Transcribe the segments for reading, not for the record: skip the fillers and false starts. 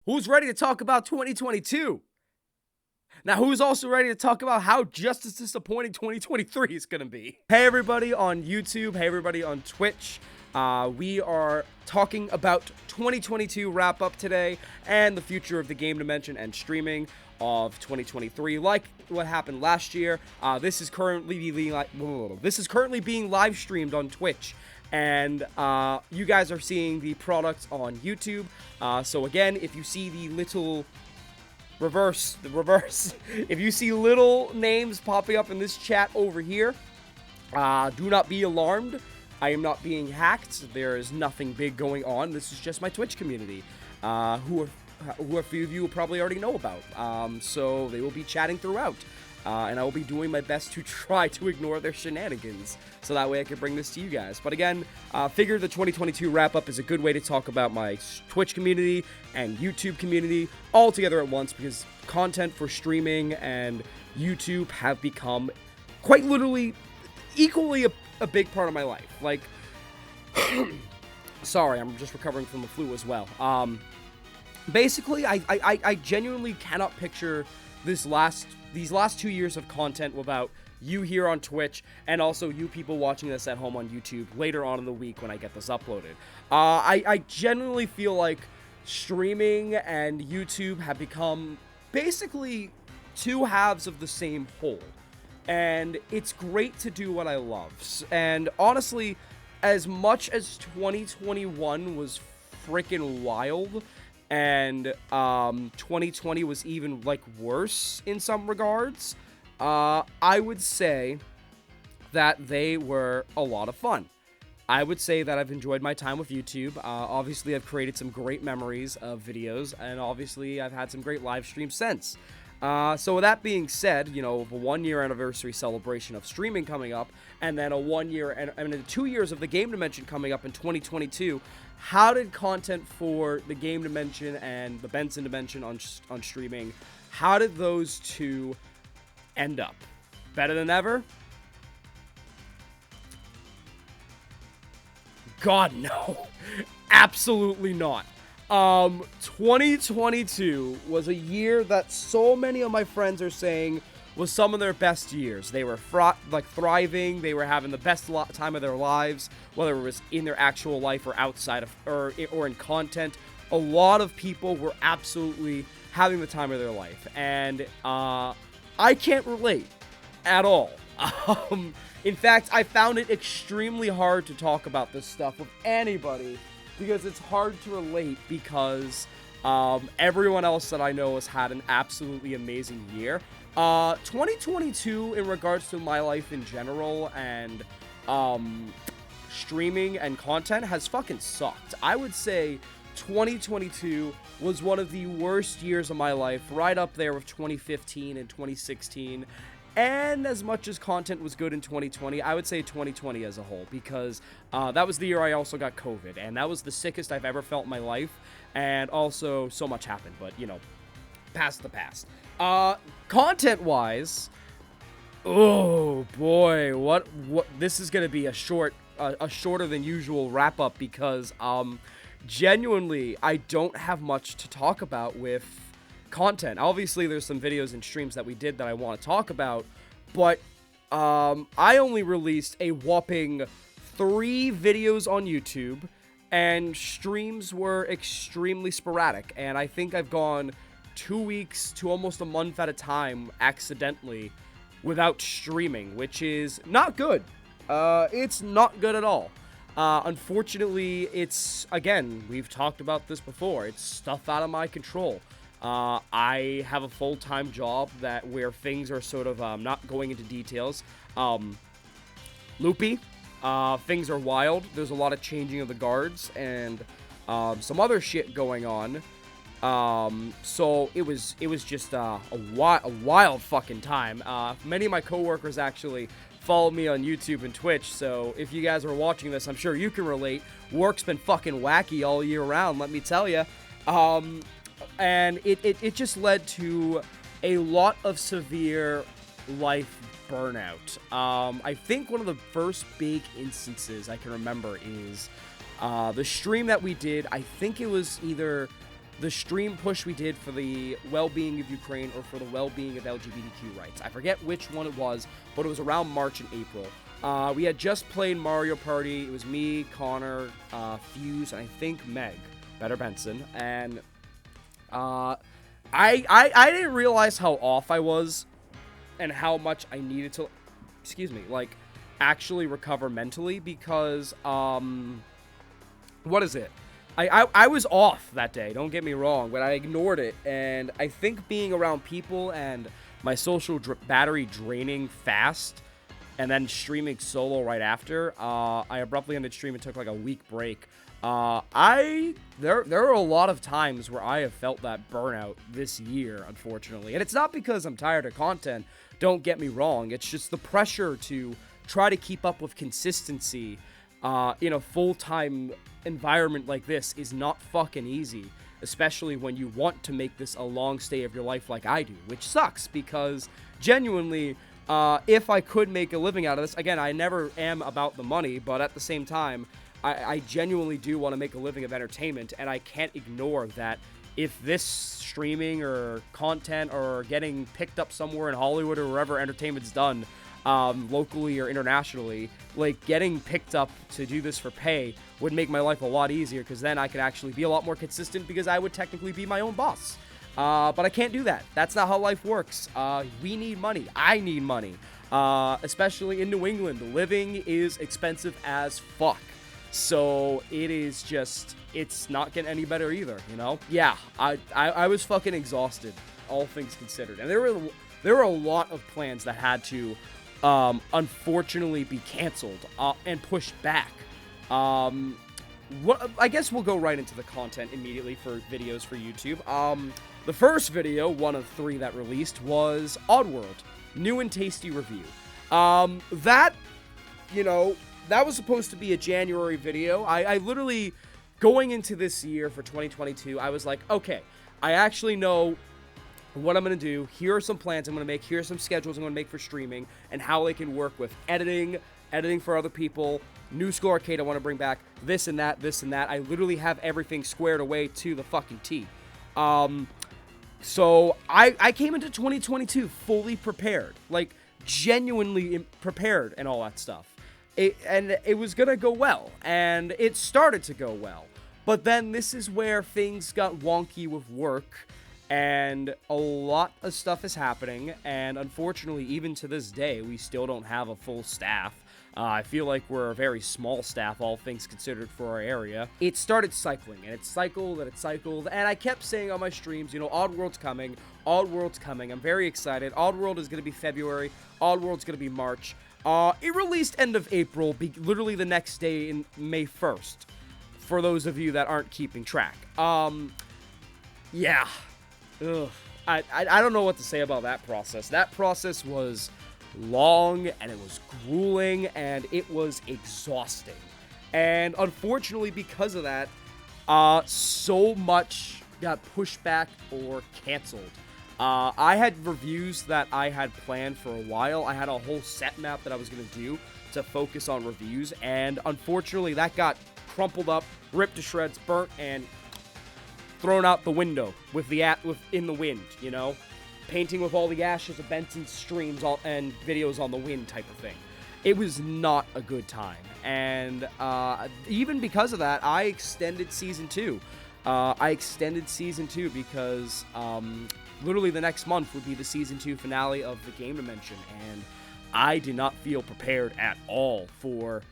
Who's ready to talk about 2022? Now, who's also ready to talk about how just as disappointing 2023 is going to be? Hey, everybody on YouTube. Hey, everybody on Twitch. We are talking about 2022 wrap-up today and the future of the game dimension and streaming of 2023. Like what happened last year, this is currently being live streamed on Twitch. And you guys are seeing the product on YouTube. So again, if you see the little reverse, if you see little names popping up in this chat over here, do not be alarmed. I am not being hacked. There is nothing big going on. This is just my Twitch community, who a few of you will probably already know about. So they will be chatting throughout. And I will be doing my best to try to ignore their shenanigans, so that way I can bring this to you guys. But again, figure the 2022 wrap-up is a good way to talk about my Twitch community and YouTube community all together at once, because content for streaming and YouTube have become quite literally equally a big part of my life. Like, sorry, I'm just recovering from the flu as well. Basically, I genuinely cannot picture these last 2 years of content without you here on Twitch and also you people watching this at home on YouTube later on in the week when I get this uploaded. I genuinely feel like streaming and YouTube have become basically two halves of the same whole. And it's great to do what I love. And honestly, as much as 2021 was freaking wild, and 2020 was even, like, worse in some regards, I would say that they were a lot of fun. I would say that I've enjoyed my time with YouTube. Obviously, I've created some great memories of videos, and obviously, I've had some great live streams since. So with that being said, you know, the 1-year anniversary celebration of streaming coming up, and then a 2 years of the game dimension coming up in 2022, how did content for the game dimension and the Benson dimension on streaming, how did those two end up? Better than ever? God, no. Absolutely not. 2022 was a year that so many of my friends are saying was some of their best years. They were thriving. They were having the best time of their lives, whether it was in their actual life or outside of or in content. A lot of people were absolutely having the time of their life, and I can't relate at all. In fact, I found it extremely hard to talk about this stuff with anybody, because it's hard to relate, because everyone else that I know has had an absolutely amazing year. 2022, in regards to my life in general and streaming and content, has fucking sucked. I would say 2022 was one of the worst years of my life, right up there with 2015 and 2016. And as much as content was good in 2020, I would say 2020 as a whole, because that was the year I also got COVID, and that was the sickest I've ever felt in my life, and also so much happened, but, you know, past the past. Content-wise, oh boy, what this is gonna be a shorter than usual wrap-up, because genuinely, I don't have much to talk about with content. Obviously, there's some videos and streams that we did that I want to talk about, but I only released a whopping 3 videos on YouTube, and streams were extremely sporadic, and I think I've gone 2 weeks to almost a month at a time accidentally without streaming, which is not good. It's not good at all. Unfortunately, it's, again, we've talked about this before, it's stuff out of my control. I have a full-time job where things are sort of, not going into details, loopy. Things are wild. There's a lot of changing of the guards and some other shit going on. So it was just a wild fucking time. Many of my coworkers actually follow me on YouTube and Twitch, so if you guys are watching this, I'm sure you can relate. Work's been fucking wacky all year round, let me tell you. And it just led to a lot of severe life burnout. I think one of the first big instances I can remember is the stream that we did. I think it was either the stream push we did for the well-being of Ukraine or for the well-being of LGBTQ rights. I forget which one it was, but it was around March and April. We had just played Mario Party. It was me, Connor, Fuse, and I think Meg, Better Benson, and I didn't realize how off I was and how much I needed to, like, actually recover mentally because, what is it? I was off that day, don't get me wrong, but I ignored it, and I think being around people and my social battery draining fast, and then streaming solo right after, I abruptly ended stream and took like a week break. There are a lot of times where I have felt that burnout this year, unfortunately, and it's not because I'm tired of content, don't get me wrong, it's just the pressure to try to keep up with consistency in a full-time environment like this is not fucking easy, especially when you want to make this a long stay of your life like I do, which sucks because genuinely, if I could make a living out of this, again, I never am about the money, but at the same time, I genuinely do want to make a living of entertainment, and I can't ignore that if this streaming or content or getting picked up somewhere in Hollywood or wherever entertainment's done, locally or internationally, like getting picked up to do this for pay would make my life a lot easier because then I could actually be a lot more consistent because I would technically be my own boss. But I can't do that. That's not how life works. We need money. I need money. Especially in New England, living is expensive as fuck. So it is just, it's not getting any better either, you know? Yeah, I was fucking exhausted, all things considered. And there were a lot of plans that had to unfortunately be canceled and pushed back. I guess we'll go right into the content immediately for videos for YouTube. The first video, one of 3 that released, was Oddworld, new and tasty review. That was supposed to be a January video. I literally, going into this year for 2022, I was like, okay, I actually know what I'm going to do. Here are some plans I'm going to make. Here are some schedules I'm going to make for streaming and how they can work with editing for other people, New School Arcade I want to bring back, this and that. I literally have everything squared away to the fucking T. So I came into 2022 fully prepared, like genuinely prepared and all that stuff. It was going to go well, and it started to go well. But then this is where things got wonky with work, and a lot of stuff is happening, and unfortunately, even to this day, we still don't have a full staff. I feel like we're a very small staff, all things considered, for our area. It started cycling, and it cycled, and I kept saying on my streams, Oddworld's coming, I'm very excited. Oddworld is going to be February, Oddworld's going to be March. It released end of April, literally the next day in May 1st, for those of you that aren't keeping track. Yeah. Ugh. I don't know what to say about that process. That process was long, and it was grueling, and it was exhausting. And unfortunately, because of that, so much got pushed back or canceled. I had reviews that I had planned for a while. I had a whole set map that I was going to do to focus on reviews, and unfortunately, that got crumpled up, ripped to shreds, burnt, and thrown out the window in the wind, painting with all the ashes of Benson's streams and videos on the wind type of thing. It was not a good time, and even because of that, I extended Season 2. Because literally the next month would be the Season 2 finale of the Game Dimension, and I did not feel prepared at all for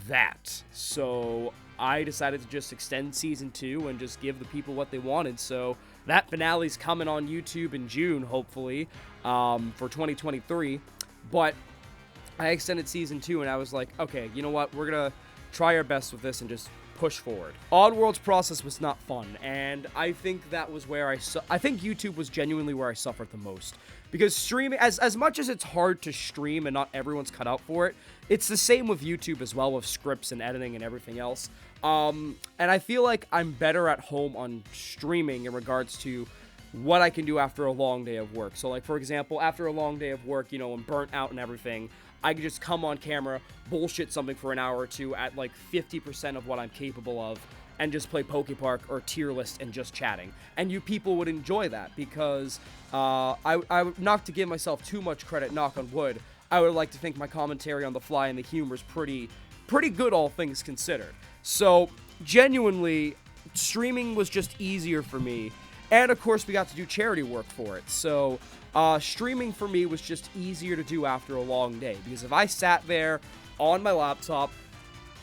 that. So I decided to just extend Season 2 and just give the people what they wanted. So that finale's coming on YouTube in June, hopefully, for 2023. But I extended Season 2, and I was like, okay, you know what? We're going to try our best with this and just push forward. Oddworld's process was not fun, and I think that was where I think YouTube was genuinely where I suffered the most. Because streaming, as much as it's hard to stream and not everyone's cut out for it, it's the same with YouTube as well, with scripts and editing and everything else. And I feel like I'm better at home on streaming in regards to what I can do after a long day of work. So, like, for example, after a long day of work, I'm burnt out and everything, I can just come on camera, bullshit something for an hour or two at, like, 50% of what I'm capable of, and just play Pokepark or tier list and just chatting. And you people would enjoy that because not to give myself too much credit, knock on wood, I would like to think my commentary on the fly and the humor is pretty good, all things considered. So genuinely, streaming was just easier for me. And of course, we got to do charity work for it. So streaming for me was just easier to do after a long day. Because if I sat there on my laptop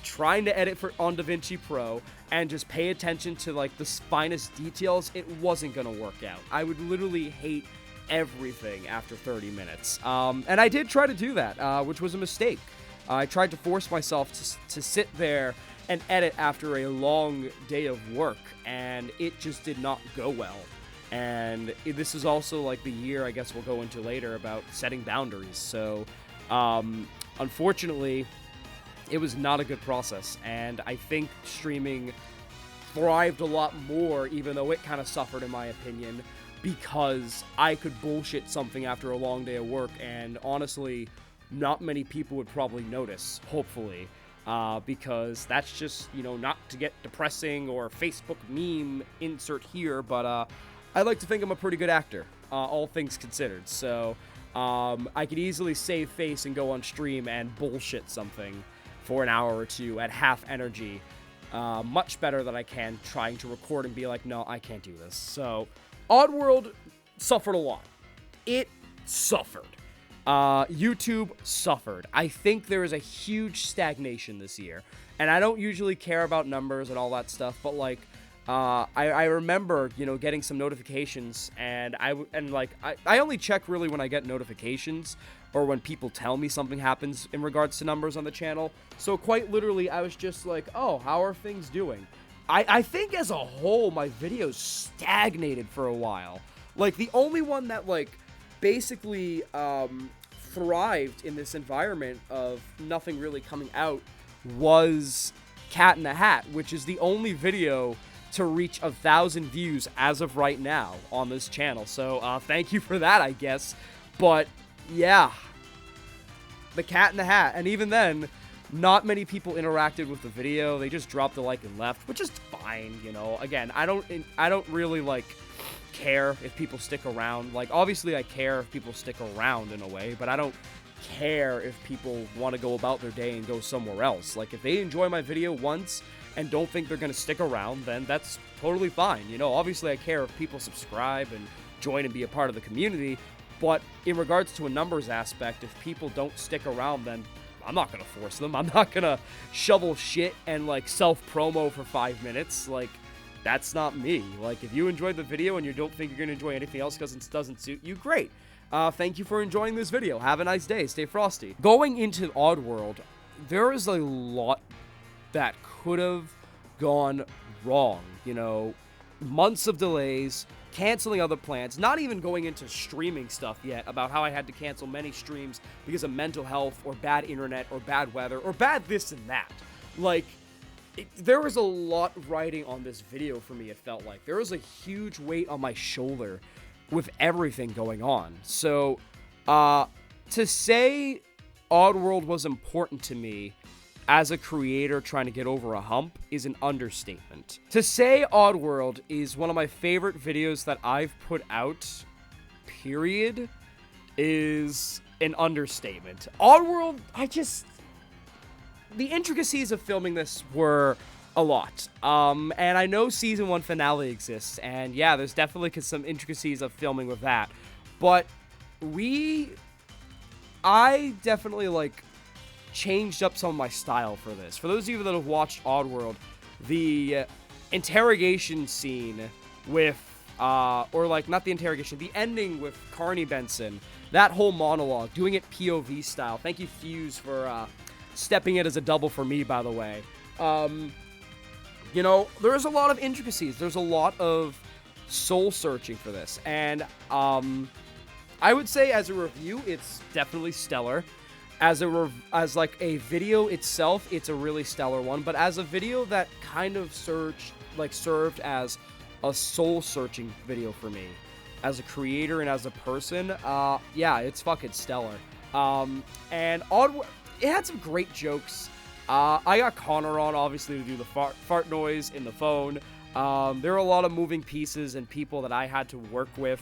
trying to edit on DaVinci Pro and just pay attention to like the finest details, it wasn't going to work out. I would literally hate everything after 30 minutes. And I did try to do that, which was a mistake. I tried to force myself to sit there and edit after a long day of work, and it just did not go well. And this is also like the year, I guess we'll go into later, about setting boundaries. So unfortunately, it was not a good process, and I think streaming thrived a lot more, even though it kind of suffered, in my opinion, because I could bullshit something after a long day of work, and honestly, not many people would probably notice, hopefully, because that's just, not to get depressing or Facebook meme insert here, but I like to think I'm a pretty good actor, all things considered, so I could easily save face and go on stream and bullshit something for an hour or two at half energy, much better than I can trying to record and be like, no, I can't do this. So Oddworld suffered a lot. It suffered. YouTube suffered. I think there is a huge stagnation this year, and I don't usually care about numbers and all that stuff, but like, I remember, getting some notifications, and I only check really when I get notifications or when people tell me something happens in regards to numbers on the channel. So quite literally, I was just like, oh, how are things doing? I think as a whole, my videos stagnated for a while. Like, the only one that, like, basically thrived in this environment of nothing really coming out was Cat in the Hat, which is the only video to reach 1,000 views as of right now on this channel. So thank you for that, I guess. But yeah, the Cat in the Hat, and even then, not many people interacted with the video. They just dropped a like and left, which is fine. Again, I don't really like care if people stick around. Like, obviously I care if people stick around in a way, but I don't care if people want to go about their day and go somewhere else. Like, if they enjoy my video once and don't think they're going to stick around, then that's totally fine. Obviously I care if people subscribe and join and be a part of the community, but in regards to a numbers aspect, if people don't stick around, then I'm not going to force them. I'm not going to shovel shit and, like, self-promo for 5 minutes. Like, that's not me. Like, if you enjoyed the video and you don't think you're going to enjoy anything else because it doesn't suit you, great. Thank you for enjoying this video. Have a nice day. Stay frosty. Going into Oddworld, there is a lot that could have gone wrong. Months of delays, canceling other plans, not even going into streaming stuff yet about how I had to cancel many streams because of mental health or bad internet or bad weather or bad this and that. Like, there was a lot riding on this video for me, it felt like. There was a huge weight on my shoulder with everything going on. So, to say Oddworld was important to me as a creator trying to get over a hump is an understatement. To say Oddworld is one of my favorite videos that I've put out, period, is an understatement. Oddworld, the intricacies of filming this were a lot. And I know Season 1 finale exists, and yeah, there's definitely some intricacies of filming with that. But I definitely, like, changed up some of my style for this. For those of you that have watched Oddworld, the interrogation scene with, or like, not the interrogation, the ending with Carney Benson, that whole monologue, doing it POV style. Thank you, Fuse, for stepping in as a double for me, by the way. There's a lot of intricacies. There's a lot of soul searching for this. And I would say as a review, it's definitely stellar. As like a video itself, it's a really stellar one. But as a video that kind of served as a soul-searching video for me, as a creator and as a person, yeah, it's fucking stellar. And Oddworld, it had some great jokes. I got Connor on, obviously, to do the fart noise in the phone. There are a lot of moving pieces and people that I had to work with.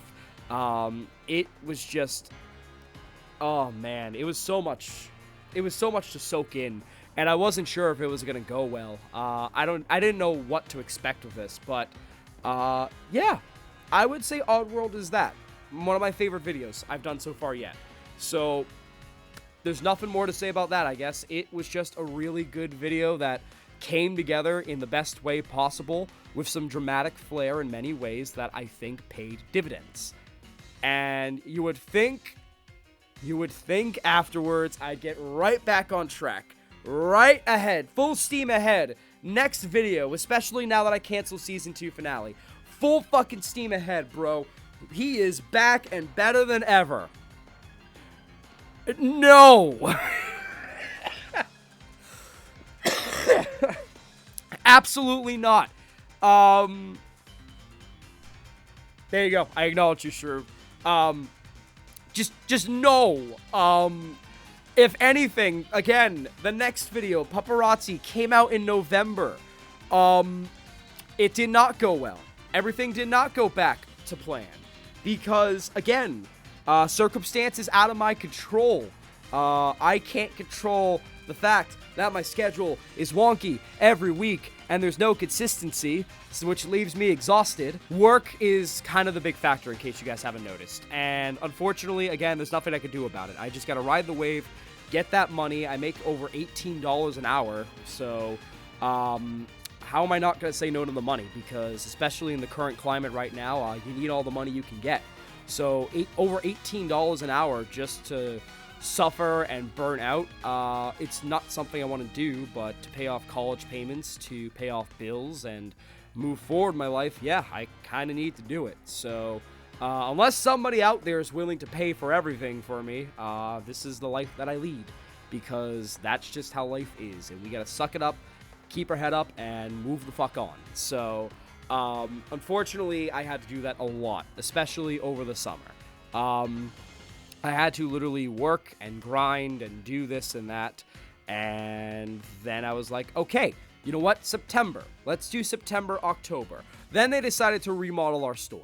It was just, oh man, it was so much to soak in, and I wasn't sure if it was gonna go well. I didn't know what to expect with this, but yeah, I would say Oddworld is that one of my favorite videos I've done so far yet. So there's nothing more to say about that, I guess. It was just a really good video that came together in the best way possible with some dramatic flair in many ways that I think paid dividends. And you would think afterwards I'd get right back on track, right ahead, full steam ahead. Next video, especially now that I cancel season 2 finale. Full fucking steam ahead, bro. He is back and better than ever. No. Absolutely not. There you go. I acknowledge you, Shrew. Just no. If anything, again, the next video, Paparazzi, came out in November. It did not go well. Everything did not go back to plan. Because, again, circumstances out of my control. I can't control the fact that my schedule is wonky every week and there's no consistency, which leaves me exhausted. Work is kind of the big factor, in case you guys haven't noticed. And unfortunately, again, there's nothing I can do about it. I just gotta ride the wave, get that money. I make over $18 an hour, so how am I not gonna say no to the money? Because especially in the current climate right now, you need all the money you can get. So over $18 an hour just to suffer and burn out, it's not something I want to do, but to pay off college payments, to pay off bills, and move forward in my life, yeah, I kind of need to do it. So unless somebody out there is willing to pay for everything for me, this is the life that I lead, because that's just how life is, and we gotta suck it up, keep our head up, and move the fuck on. So unfortunately, I had to do that a lot, especially over the summer. I had to literally work and grind and do this and that, and then I was like, okay, you know what, September. Let's do September, October. Then they decided to remodel our store.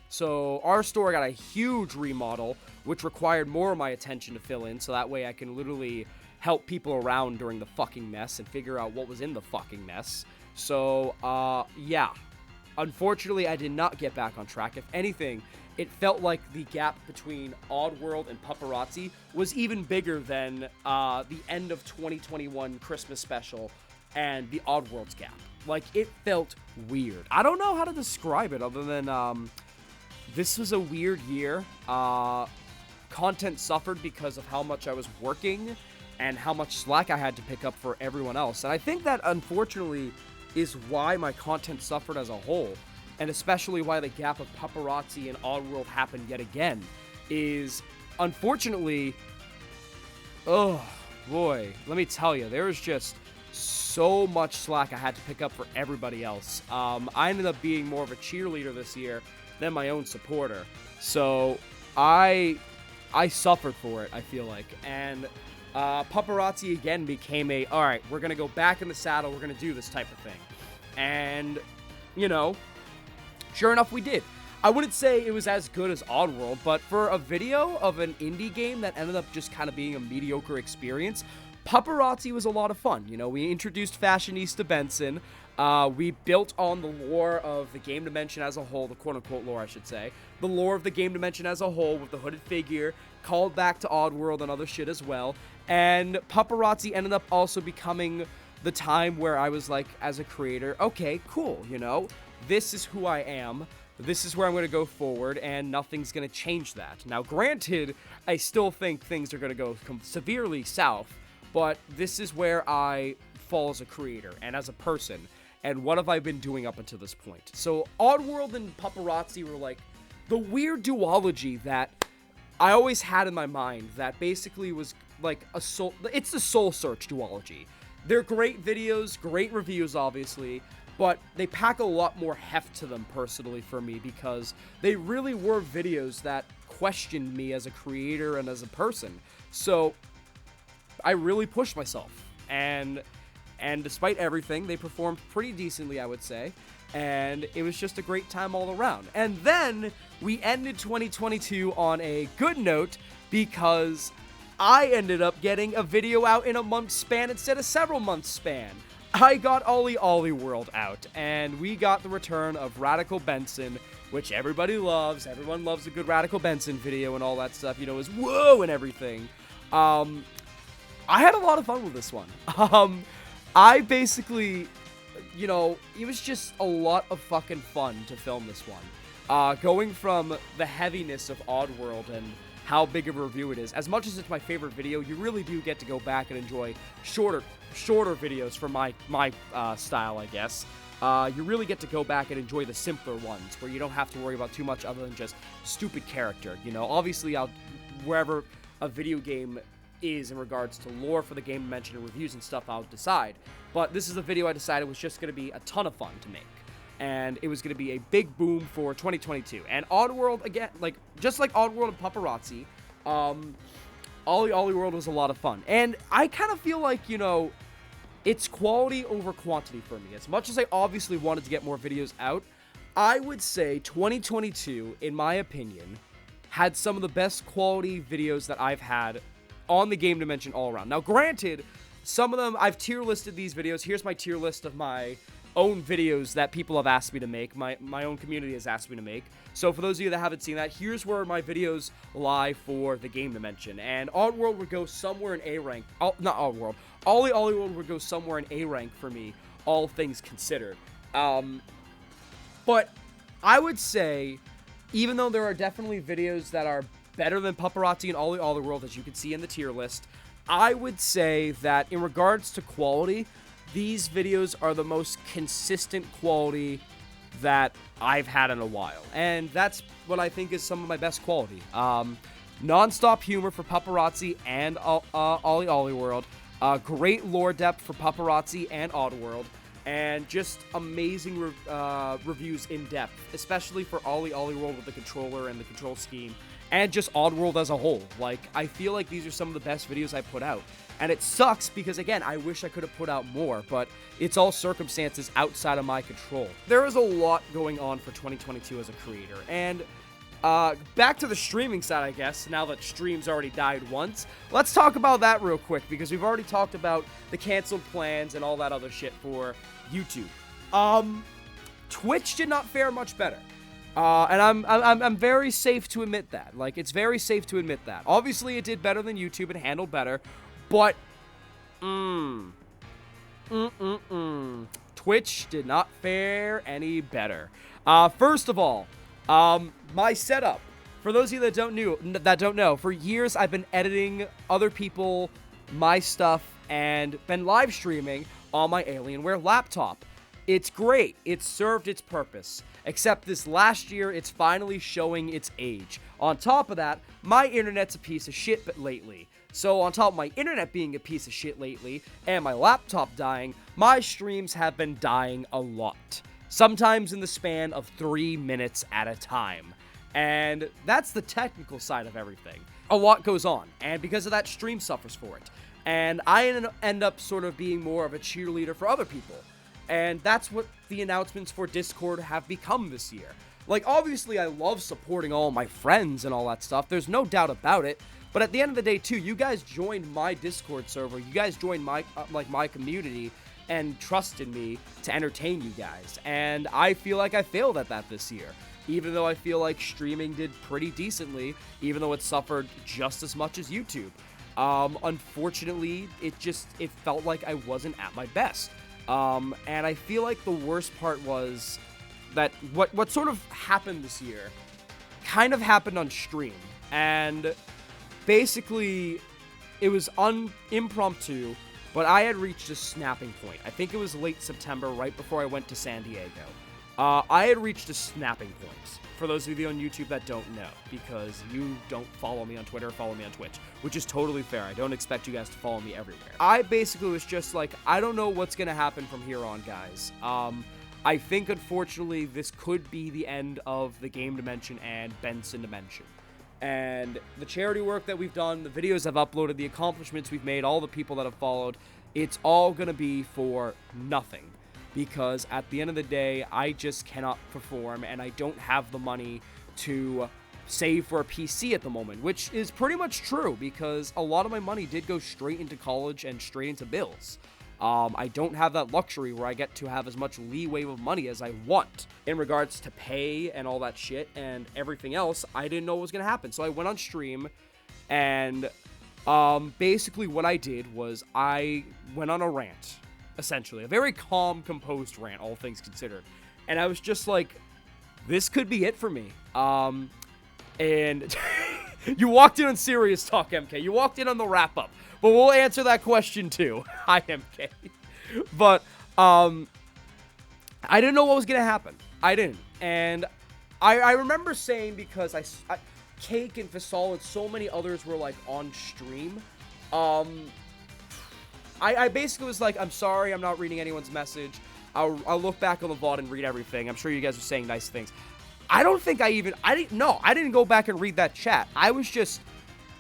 So our store got a huge remodel, which required more of my attention to fill in, so that way I can literally help people around during the fucking mess and figure out what was in the fucking mess. So, yeah. Unfortunately, I did not get back on track. If anything, it felt like the gap between Oddworld and Paparazzi was even bigger than the end of 2021 Christmas special and the Oddworld's gap. Like, it felt weird. I don't know how to describe it other than this was a weird year. Content suffered because of how much I was working and how much slack I had to pick up for everyone else. And I think that, unfortunately, is why my content suffered as a whole. And especially why the gap of Paparazzi and Oddworld happened yet again, is, unfortunately, oh boy, let me tell you, there was just so much slack I had to pick up for everybody else. I ended up being more of a cheerleader this year than my own supporter, so I suffered for it, I feel like. And Paparazzi again became a, alright, we're gonna go back in the saddle, we're gonna do this type of thing. And, you know, sure enough, we did. I wouldn't say it was as good as Oddworld, but for a video of an indie game that ended up just kind of being a mediocre experience, Paparazzi was a lot of fun. You know, we introduced Fashionista Benson. We built on the lore of the game dimension as a whole, the quote-unquote lore, I should say. The lore of the game dimension as a whole with the hooded figure, called back to Oddworld and other shit as well. And Paparazzi ended up also becoming the time where I was like, as a creator, okay, cool, you know, this is who I am, this is where I'm going to go forward, and nothing's going to change that. Now, granted, I still think things are going to go severely south, but this is where I fall as a creator and as a person, and what have I been doing up until this point. So, Oddworld and Paparazzi were like the weird duology that I always had in my mind that basically was like a soul, it's the Soul Search duology. They're great videos, great reviews, obviously, but they pack a lot more heft to them personally for me because they really were videos that questioned me as a creator and as a person. So I really pushed myself And despite everything, they performed pretty decently, I would say. And it was just a great time all around. And then we ended 2022 on a good note because I ended up getting a video out in a month span instead of several months span. I got OlliOlli World out, and we got the return of Radical Benson, which everybody loves. Everyone loves a good Radical Benson video and all that stuff, you know, is whoa and everything. I had a lot of fun with this one. I basically, you know, it was just a lot of fucking fun to film this one. Going from the heaviness of Oddworld and how big of a review it is. As much as it's my favorite video, you really do get to go back and enjoy shorter videos from my style, I guess. You really get to go back and enjoy the simpler ones, where you don't have to worry about too much other than just stupid character. You know, obviously, wherever a video game is in regards to lore for the game mentioned and reviews and stuff, I'll decide. But this is a video I decided was just going to be a ton of fun to make. And it was going to be a big boom for 2022. And Oddworld, again, just like Oddworld and Paparazzi, OlliOlli World was a lot of fun. And I kind of feel like, you know, it's quality over quantity for me. As much as I obviously wanted to get more videos out, I would say 2022, in my opinion, had some of the best quality videos that I've had on the Game Dimension all around. Now, granted, some of them, I've tier listed these videos. Here's my tier list of my own videos that people have asked me to make, my own community has asked me to make. So for those of you that haven't seen that, here's where my videos lie for the Game Dimension. And Oddworld would go somewhere in A rank. Not Oddworld. OlliOlli World would go somewhere in A rank for me, all things considered. But I would say, even though there are definitely videos that are better than Paparazzi and OlliOlli World, as you can see in the tier list, I would say that in regards to quality, these videos are the most consistent quality that I've had in a while. And that's what I think is some of my best quality. Non-stop humor for Paparazzi and OlliOlli World. Great lore depth for Paparazzi and Oddworld. And just amazing reviews in depth, especially for OlliOlli World with the controller and the control scheme. And just Oddworld as a whole. Like, I feel like these are some of the best videos I put out. And it sucks because, again, I wish I could have put out more, but it's all circumstances outside of my control. There is a lot going on for 2022 as a creator. And back to the streaming side, I guess, now that streams already died once. Let's talk about that real quick, because we've already talked about the canceled plans and all that other shit for YouTube. Twitch did not fare much better. And I'm very safe to admit that. Like, it's very safe to admit that. Obviously, it did better than YouTube and handled better, but, Twitch did not fare any better. First of all, my setup. For those of you that don't know, for years I've been editing other people, my stuff, and been live streaming on my Alienware laptop. It's great. It's served its purpose. Except this last year, it's finally showing its age. On top of that, my internet's a piece of shit lately. So on top of my internet being a piece of shit lately, and my laptop dying, my streams have been dying a lot. Sometimes in the span of 3 minutes at a time. And that's the technical side of everything. A lot goes on, and because of that, stream suffers for it. And I end up sort of being more of a cheerleader for other people. And that's what the announcements for Discord have become this year. Like, obviously, I love supporting all my friends and all that stuff. There's no doubt about it. But at the end of the day, too, you guys joined my Discord server. You guys joined my my community and trusted me to entertain you guys. And I feel like I failed at that this year. Even though I feel like streaming did pretty decently, even though it suffered just as much as YouTube. Unfortunately, it felt like I wasn't at my best. And I feel like the worst part was that what sort of happened this year kind of happened on stream. And basically, it was impromptu, but I had reached a snapping point. I think it was late September, right before I went to San Diego. I had reached a snapping point, for those of you on YouTube that don't know, because you don't follow me on Twitter or follow me on Twitch, which is totally fair. I don't expect you guys to follow me everywhere. I basically was just like, I don't know what's going to happen from here on, guys. I think, unfortunately, this could be the end of the Game Dimension and Benson Dimension. And the charity work that we've done, the videos I've uploaded, the accomplishments we've made, all the people that have followed, it's all going to be for nothing. Because at the end of the day, I just cannot perform, and I don't have the money to save for a PC at the moment, which is pretty much true because a lot of my money did go straight into college and straight into bills. I don't have that luxury where I get to have as much leeway with money as I want. In regards to pay and all that shit and everything else, I didn't know what was going to happen. So I went on stream, and basically what I did was I went on a rant, essentially. A very calm, composed rant, all things considered. And I was just like, this could be it for me. And you walked in on serious talk, MK. You walked in on the wrap-up. But we'll answer that question, too. Hi, MK. But, I didn't know what was going to happen. I didn't. And I remember saying, because I Cake and Fasol and so many others were, like, on stream, I basically was like, I'm sorry, I'm not reading anyone's message. I'll look back on the VOD and read everything. I'm sure you guys are saying nice things. I don't think I didn't go back and read that chat. I was just,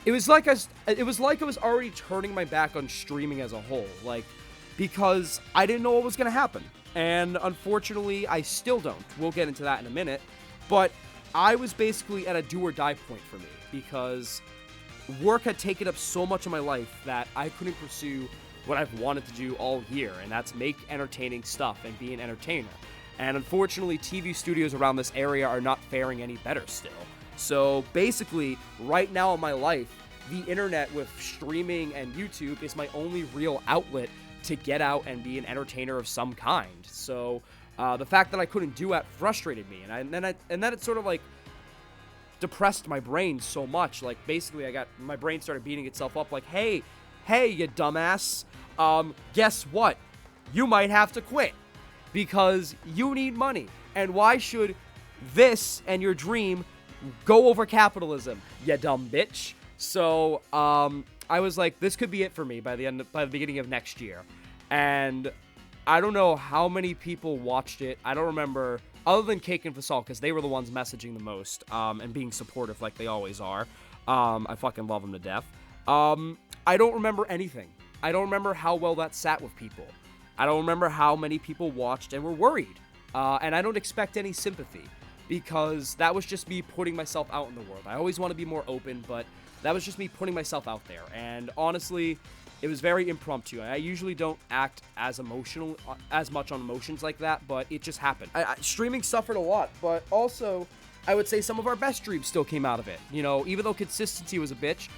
it was like I was already turning my back on streaming as a whole, like, because I didn't know what was going to happen. And unfortunately, I still don't. We'll get into that in a minute. But I was basically at a do or die point for me because work had taken up so much of my life that I couldn't pursue what I've wanted to do all year, and that's make entertaining stuff and be an entertainer. And unfortunately, TV studios around this area are not faring any better still. So basically, right now in my life, the internet with streaming and YouTube is my only real outlet to get out and be an entertainer of some kind. So the fact that I couldn't do that frustrated me, and then it sort of like depressed my brain so much. Like basically, my brain started beating itself up like, hey, you dumbass. Guess what? You might have to quit because you need money. And why should this and your dream go over capitalism, you dumb bitch? So, I was like, this could be it for me by the beginning of next year. And I don't know how many people watched it. I don't remember, other than Cake and Fasol, because they were the ones messaging the most, and being supportive like they always are. I fucking love them to death. I don't remember anything. I don't remember how well that sat with people. I don't remember how many people watched and were worried. And I don't expect any sympathy because that was just me putting myself out in the world. I always want to be more open, but that was just me putting myself out there. And honestly, it was very impromptu. I usually don't act as much on emotions like that, but it just happened. Streaming suffered a lot, but also I would say some of our best streams still came out of it. You know, even though consistency was a bitch,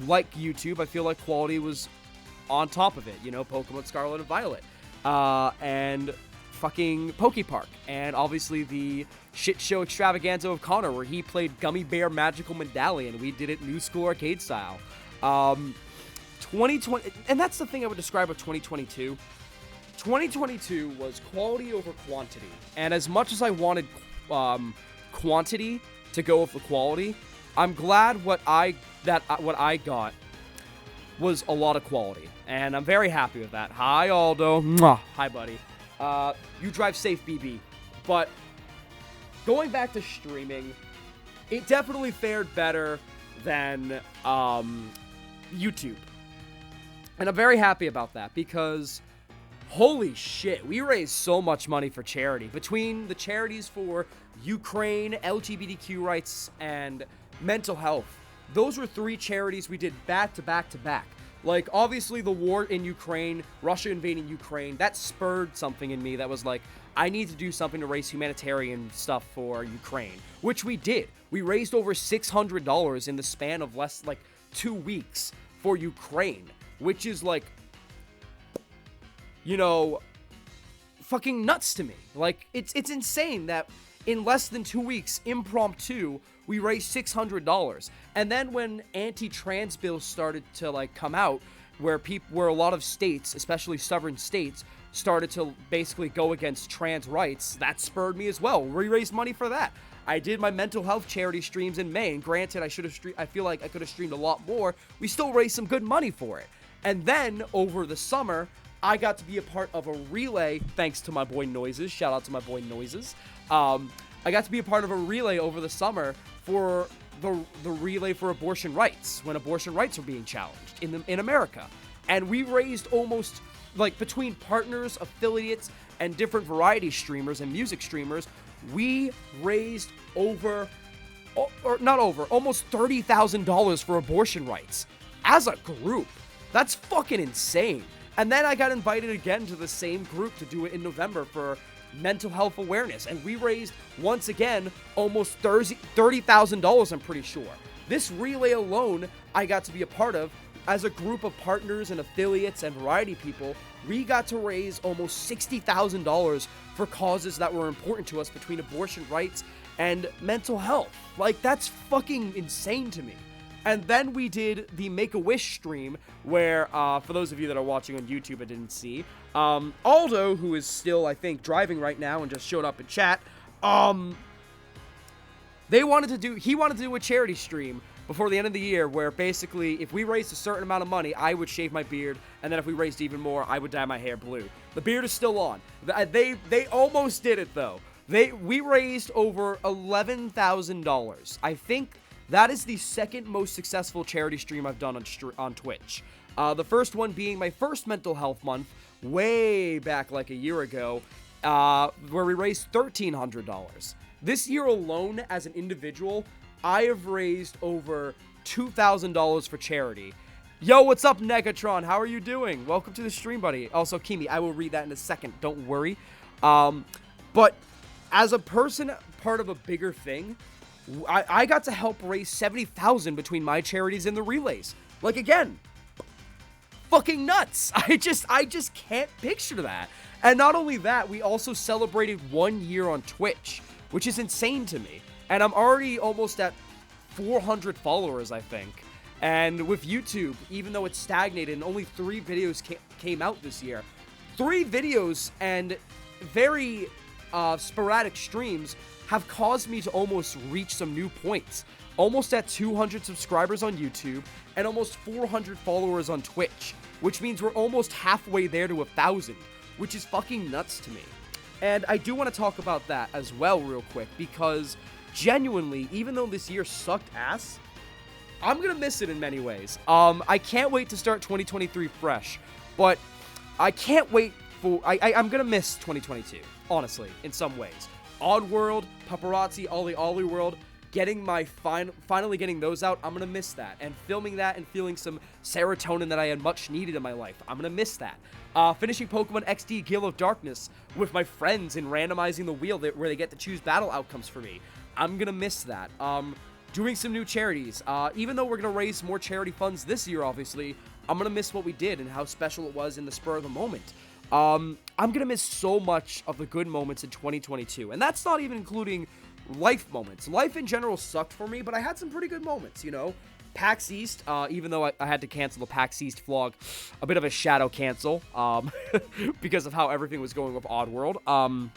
like YouTube, I feel like quality was on top of it. You know, Pokemon Scarlet and Violet, and fucking Pokepark, and obviously the shit show extravaganza of Connor, where he played Gummy Bear Magical Medallion. We did it new school arcade style. 2020, and that's the thing I would describe with 2022. 2022 was quality over quantity, and as much as I wanted quantity to go with the quality, I'm glad what I got was a lot of quality, and I'm very happy with that. Hi, Aldo. Mwah. Hi, buddy. You drive safe, BB. But going back to streaming, it definitely fared better than YouTube. And I'm very happy about that because holy shit, we raised so much money for charity. Between the charities for Ukraine, LGBTQ rights, and mental health, those were 3 charities we did back to back to back. Like, obviously, the war in Ukraine, Russia invading Ukraine, that spurred something in me that was like, I need to do something to raise humanitarian stuff for Ukraine, which we did. We raised over $600 in the span of less, like, 2 weeks for Ukraine, which is, like, you know, fucking nuts to me. Like, it's insane that in less than 2 weeks, impromptu, we raised $600. And then when anti-trans bills started to like come out, where a lot of states, especially stubborn states, started to basically go against trans rights, that spurred me as well. We raised money for that. I did my mental health charity streams in May, and granted, I feel like I could have streamed a lot more. We still raised some good money for it. And then over the summer, I got to be a part of a relay, thanks to my boy Noises. Shout out to my boy Noises. I got to be a part of a relay over the summer for the relay for abortion rights, when abortion rights were being challenged in America. And we raised almost like between partners, affiliates, and different variety streamers and music streamers, we raised almost $30,000 for abortion rights as a group. That's fucking insane. And then I got invited again to the same group to do it in November for mental health awareness, and we raised once again almost $30,000, I'm pretty sure. This relay alone I got to be a part of. As a group of partners and affiliates and variety people, we got to raise almost $60,000 for causes that were important to us between abortion rights and mental health. Like, that's fucking insane to me. And then we did the Make-A-Wish stream where, for those of you that are watching on YouTube and didn't see, Aldo, who is still, I think, driving right now and just showed up in chat, he wanted to do a charity stream before the end of the year where basically if we raised a certain amount of money, I would shave my beard, and then if we raised even more, I would dye my hair blue. The beard is still on. They almost did it though. We raised over $11,000. I think that is the second most successful charity stream I've done on Twitch. The first one being my first mental health month way back like a year ago, where we raised $1,300. This year alone, as an individual, I have raised over $2,000 for charity. Yo, what's up, Negatron? How are you doing? Welcome to the stream, buddy. Also, Kimi, I will read that in a second. Don't worry. But as a person, part of a bigger thing, I got to help raise $70,000 between my charities and the relays. Like, again, fucking nuts. I just can't picture that. And not only that, we also celebrated 1 year on Twitch, which is insane to me. And I'm already almost at 400 followers, I think. And with YouTube, even though it's stagnated and only 3 videos came out this year, 3 videos and very sporadic streams have caused me to almost reach some new points. Almost at 200 subscribers on YouTube and almost 400 followers on Twitch, which means we're almost halfway there to 1,000, which is fucking nuts to me. And I do want to talk about that as well real quick, because genuinely, even though this year sucked ass, I'm gonna miss it in many ways. I can't wait to start 2023 fresh, but I can't wait for... I'm gonna miss 2022, honestly, in some ways. Oddworld, Paparazzi, Ollie World, getting my finally getting those out, I'm gonna miss that. And filming that and feeling some serotonin that I had much needed in my life, I'm gonna miss that. Finishing Pokemon XD Gale of Darkness with my friends and randomizing the wheel where they get to choose battle outcomes for me, I'm gonna miss that. Doing some new charities. Even though we're gonna raise more charity funds this year, obviously, I'm gonna miss what we did and how special it was in the spur of the moment. I'm gonna miss so much of the good moments in 2022, and that's not even including life moments. Life in general sucked for me, but I had some pretty good moments, you know? PAX East, even though I had to cancel the PAX East vlog, a bit of a shadow cancel, because of how everything was going with Oddworld.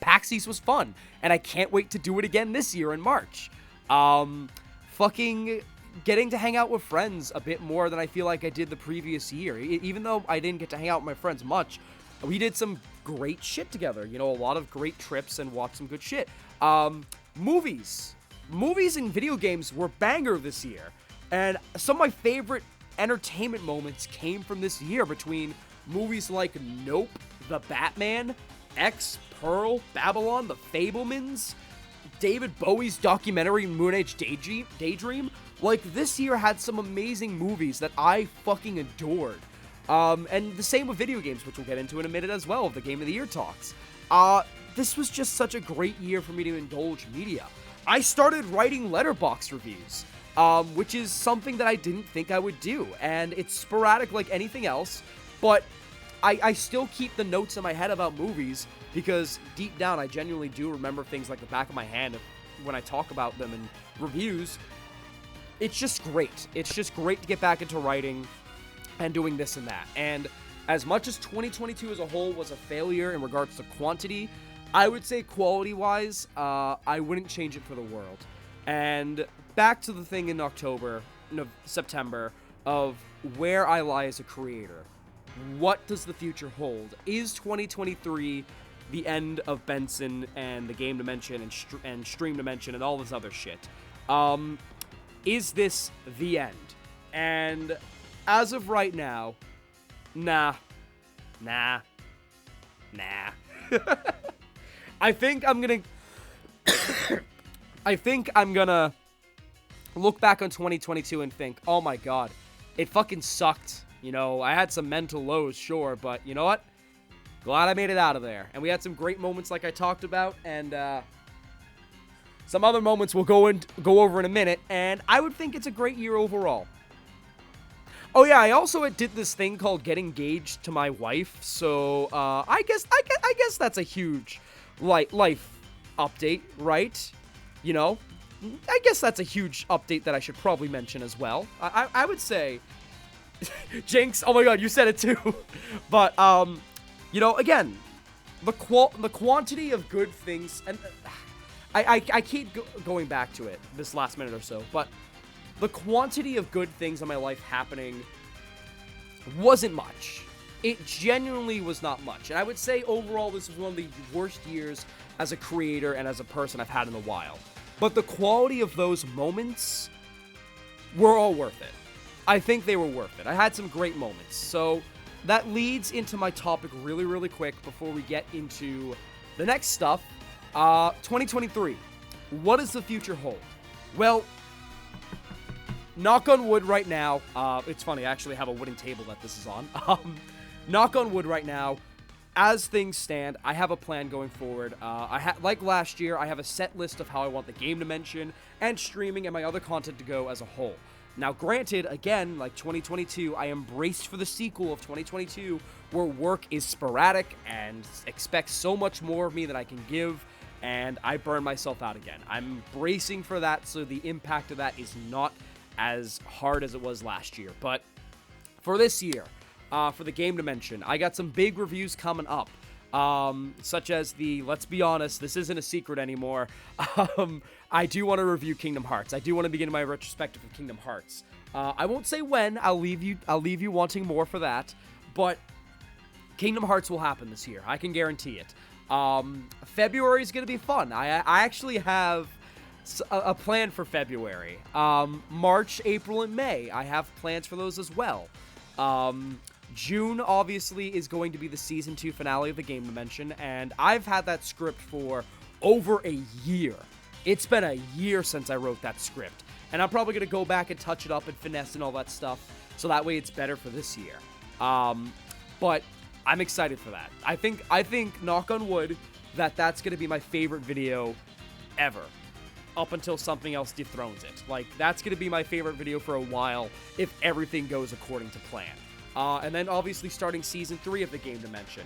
PAX East was fun, and I can't wait to do it again this year in March. Fucking getting to hang out with friends a bit more than I feel like I did the previous year. Even though I didn't get to hang out with my friends much, we did some great shit together. You know, a lot of great trips and watched some good shit. Movies and video games were banger this year. And some of my favorite entertainment moments came from this year between movies like Nope, The Batman, X, Pearl, Babylon, The Fabelmans, David Bowie's documentary Moon Age Daydream. Like, this year had some amazing movies that I fucking adored. And the same with video games, which we'll get into in a minute as well, of the Game of the Year talks. This was just such a great year for me to indulge media. I started writing Letterboxd reviews, which is something that I didn't think I would do. And it's sporadic like anything else, but I still keep the notes in my head about movies, because deep down I genuinely do remember things like the back of my hand when I talk about them in reviews. It's just great. It's just great to get back into writing and doing this and that. And as much as 2022 as a whole was a failure in regards to quantity, I would say quality-wise, I wouldn't change it for the world. And back to the thing in September, of where I lie as a creator. What does the future hold? Is 2023 the end of Benson and the Game Dimension and Stream Dimension and all this other shit? Is this the end? And as of right now, nah. Nah. I think I'm gonna look back on 2022 and think, oh my god, it fucking sucked. You know, I had some mental lows, sure, but you know what? Glad I made it out of there. And we had some great moments like I talked about, and some other moments we'll go over in a minute, and I would think it's a great year overall. Oh yeah, I also did this thing called get engaged to my wife, so I guess that's a huge life update, right? You know, I guess that's a huge update that I should probably mention as well. I would say, Jinx. Oh my God, you said it too. But you know, again, the quantity of good things, and I keep going back to it this last minute or so, but the quantity of good things in my life happening wasn't much. It genuinely was not much. And I would say overall this was one of the worst years as a creator and as a person I've had in a while. But the quality of those moments were all worth it. I think they were worth it. I had some great moments. So that leads into my topic really, really quick before we get into the next stuff. 2023. What does the future hold? Well, knock on wood right now. It's funny, I actually have a wooden table that this is on. Knock on wood right now. As things stand, I have a plan going forward. Like last year, I have a set list of how I want the game dimension and streaming and my other content to go as a whole. Now, granted, again, like 2022, I am braced for the sequel of 2022, where work is sporadic and expects so much more of me than I can give, and I burn myself out again. I'm bracing for that, so the impact of that is not as hard as it was last year. But for this year, for the game dimension, I got some big reviews coming up, such as let's be honest, this isn't a secret anymore. I do want to review Kingdom Hearts. I do want to begin my retrospective of Kingdom Hearts. I won't say when. I'll leave you wanting more for that. But Kingdom Hearts will happen this year. I can guarantee it. February is going to be fun. I actually have a plan for February. March, April, and May, I have plans for those as well. June, obviously, is going to be the Season 2 finale of the Game Dimension, and I've had that script for over a year. It's been a year since I wrote that script, and I'm probably going to go back and touch it up and finesse and all that stuff, so that way it's better for this year. But I'm excited for that. I think, knock on wood, that's going to be my favorite video ever, up until something else dethrones it. Like, that's going to be my favorite video for a while if everything goes according to plan. And then obviously starting Season 3 of the Game Dimension.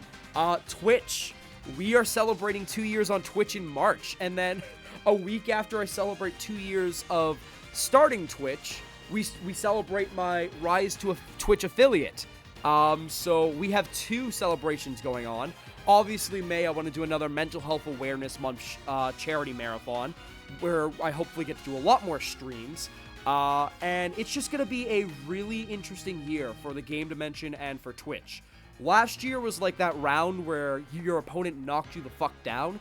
Twitch. We are celebrating 2 years on Twitch in March, and then a week after I celebrate 2 years of starting Twitch, we celebrate my rise to a Twitch affiliate. So we have 2 celebrations going on. Obviously, May, I want to do another Mental Health Awareness Month charity marathon, where I hopefully get to do a lot more streams. And it's just going to be a really interesting year for the Game Dimension and for Twitch. Last year was like that round where your opponent knocked you the fuck down.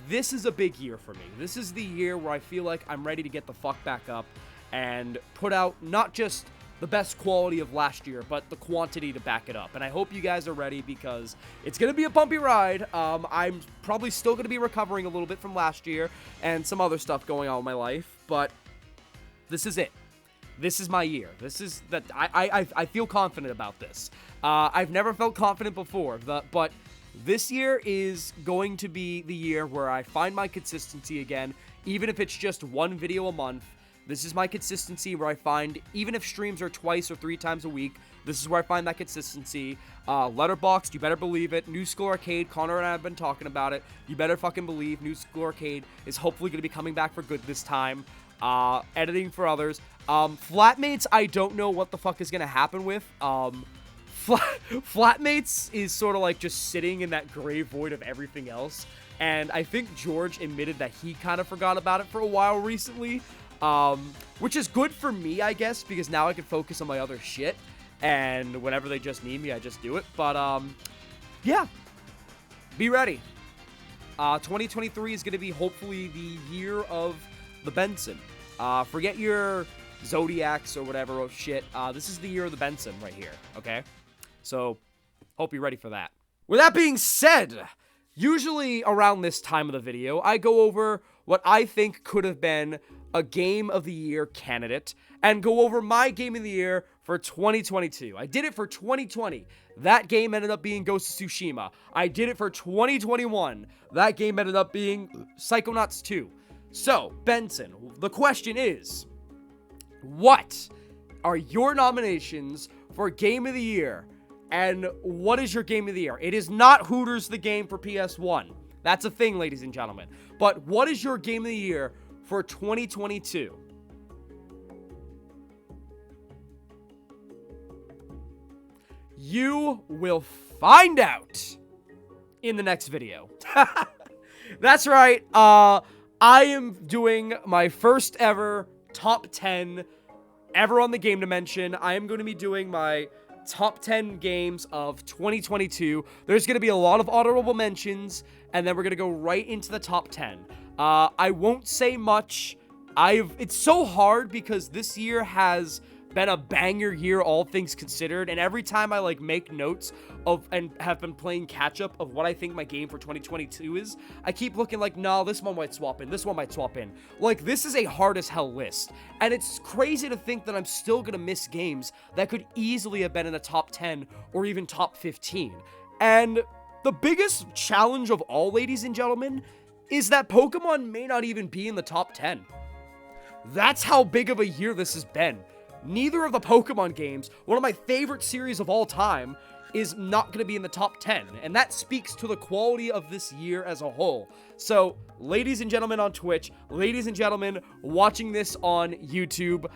This is a big year for me. This is the year where I feel like I'm ready to get the fuck back up and put out not just the best quality of last year, but the quantity to back it up. And I hope you guys are ready, because it's going to be a bumpy ride. I'm probably still going to be recovering a little bit from last year and some other stuff going on in my life, but this is it. This is my year. This is that I feel confident about this. I've never felt confident before, but this year is going to be the year where I find my consistency again, even if it's just one video a month. This is my consistency where I find, even if streams are twice or 3 times a week, this is where I find that consistency. Letterboxd, you better believe it. New School Arcade, Connor and I have been talking about it. You better fucking believe New School Arcade is hopefully going to be coming back for good this time. Editing for others. Flatmates, I don't know what the fuck is going to happen with. Flatmates is sort of like just sitting in that gray void of everything else. And I think George admitted that he kind of forgot about it for a while recently. Which is good for me, I guess, because now I can focus on my other shit. And whenever they just need me, I just do it. But, yeah. Be ready. 2023 is going to be hopefully the year of the Benson. Forget your Zodiacs or whatever shit. This is the year of the Benson right here, okay? So, Hope you're ready for that. With that being said, usually around this time of the video, I go over what I think could have been a Game of the Year candidate and go over my Game of the Year for 2022. I did it for 2020. That game ended up being Ghost of Tsushima. I did it for 2021. That game ended up being Psychonauts 2. So, Benson, the question is, what are your nominations for Game of the Year? And what is your Game of the Year? It is not Hooters the game for PS1. That's a thing, ladies and gentlemen. But what is your Game of the Year for 2022? You will find out in the next video. That's right. I am doing my first ever top 10 ever on the Game Dimension. I am going to be doing my top 10 games of 2022. There's going to be a lot of honorable mentions, and then we're going to go right into the top 10. I won't say much. It's so hard because this year has been a banger year, all things considered, and every time I make notes of and have been playing catch up of what I think my game for 2022 is, I keep looking nah, this one might swap in, this one might swap in. This is a hard as hell list, and it's crazy to think that I'm still gonna miss games that could easily have been in the top 10 or even top 15. And the biggest challenge of all, ladies and gentlemen, is that Pokemon may not even be in the top 10. That's how big of a year this has been. Neither of the Pokemon games, one of my favorite series of all time, is not going to be in the top 10. And that speaks to the quality of this year as a whole. So, ladies and gentlemen on Twitch, ladies and gentlemen watching this on YouTube,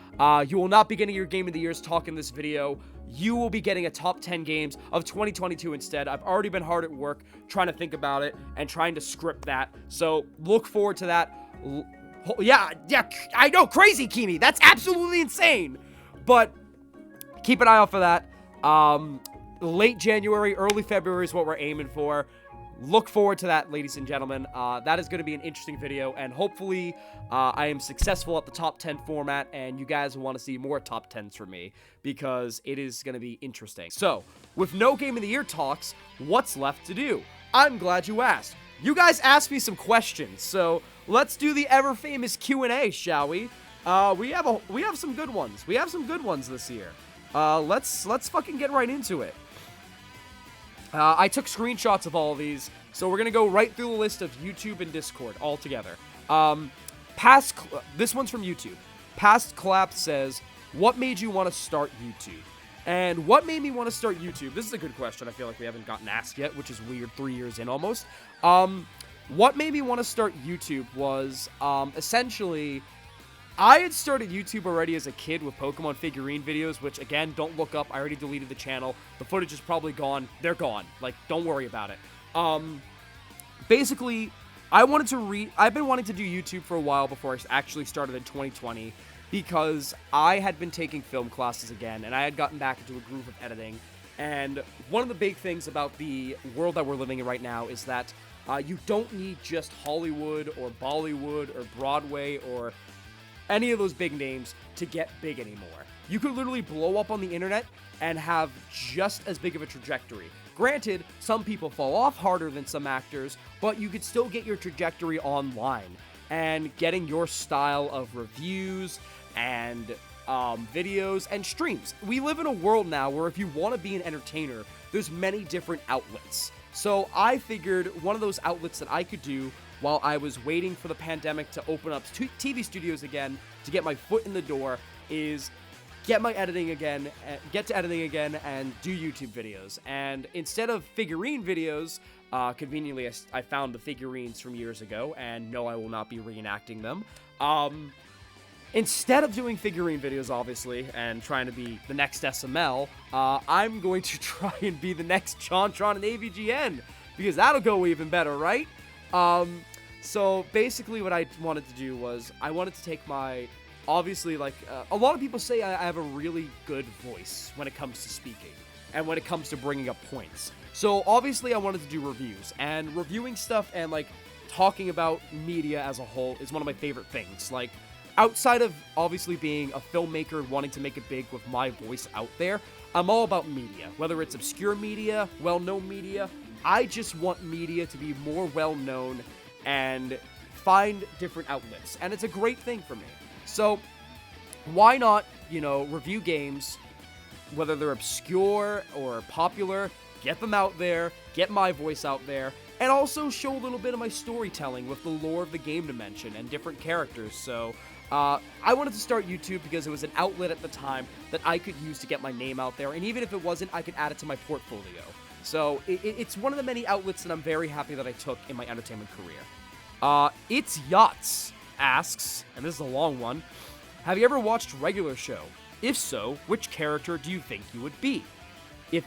you will not be getting your Game of the Year's talk in this video. You will be getting a top 10 games of 2022 instead. I've already been hard at work trying to think about it and trying to script that. So, look forward to that. Yeah, I know, crazy, Kimi. That's absolutely insane. But keep an eye out for that. Late January, early February is what we're aiming for. Look forward to that, ladies and gentlemen. That is going to be an interesting video, and hopefully I am successful at the top 10 format, and you guys will want to see more top 10s from me, because it is going to be interesting. So, with no Game of the Year talks, what's left to do? I'm glad you asked. You guys asked me some questions, so let's do the ever-famous Q&A, shall we? We have some good ones. We have some good ones this year. Let's fucking get right into it. I took screenshots of all of these, so we're gonna go right through the list of YouTube and Discord all together. This one's from YouTube. Past Collapse says, what made you want to start YouTube? And what made me want to start YouTube? This is a good question. I feel like we haven't gotten asked yet, which is weird, 3 years in almost. What made me want to start YouTube was, essentially, I had started YouTube already as a kid with Pokemon figurine videos, which, again, don't look up. I already deleted the channel. The footage is probably gone. They're gone. Don't worry about it. Basically, I've been wanting to do YouTube for a while before I actually started in 2020, because I had been taking film classes again, and I had gotten back into a groove of editing. And one of the big things about the world that we're living in right now is that you don't need just Hollywood or Bollywood or Broadway or any of those big names to get big anymore. You could literally blow up on the internet and have just as big of a trajectory. Granted, some people fall off harder than some actors, but you could still get your trajectory online and getting your style of reviews and videos and streams. We live in a world now where if you want to be an entertainer, there's many different outlets. So I figured one of those outlets that I could do while I was waiting for the pandemic to open up TV studios again, to get my foot in the door, is get to editing again, and do YouTube videos. And instead of figurine videos, conveniently I found the figurines from years ago, and no, I will not be reenacting them. Instead of doing figurine videos, obviously, and trying to be the next SML, I'm going to try and be the next JonTron and AVGN, because that'll go even better, right? So basically what I wanted to do was, I wanted to take my, obviously, a lot of people say I have a really good voice when it comes to speaking, and when it comes to bringing up points. So obviously I wanted to do reviews, and reviewing stuff and, talking about media as a whole is one of my favorite things. Outside of obviously being a filmmaker and wanting to make it big with my voice out there, I'm all about media, whether it's obscure media, well-known media. I just want media to be more well-known and find different outlets, and it's a great thing for me. So why not, review games, whether they're obscure or popular, get them out there, get my voice out there, and also show a little bit of my storytelling with the lore of the game dimension and different characters. So I wanted to start YouTube because it was an outlet at the time that I could use to get my name out there, and even if it wasn't, I could add it to my portfolio. So it's one of the many outlets that I'm very happy that I took in my entertainment career. It's Yachts asks, and this is a long one, have you ever watched Regular Show? If so, which character do you think you would be?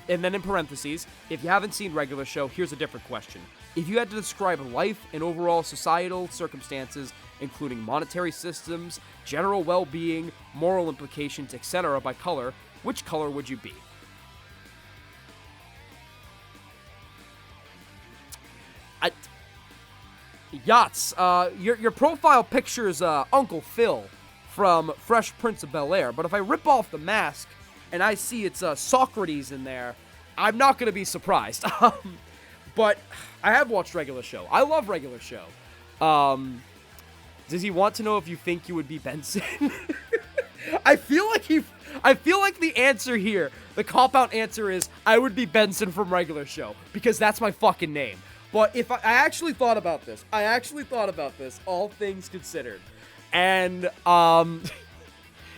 And then in parentheses, if you haven't seen Regular Show, here's a different question. If you had to describe life and overall societal circumstances, including monetary systems, general well-being, moral implications, etc. by color, which color would you be? Yachts, your profile pictures Uncle Phil from Fresh Prince of Bel-Air, but if I rip off the mask and I see it's Socrates in there, I'm not going to be surprised. But I have watched Regular Show. I love Regular Show. Does he want to know if you think you would be Benson? I feel like the answer here, the cop-out answer is, I would be Benson from Regular Show, because that's my fucking name. But if I actually thought about this, all things considered. And,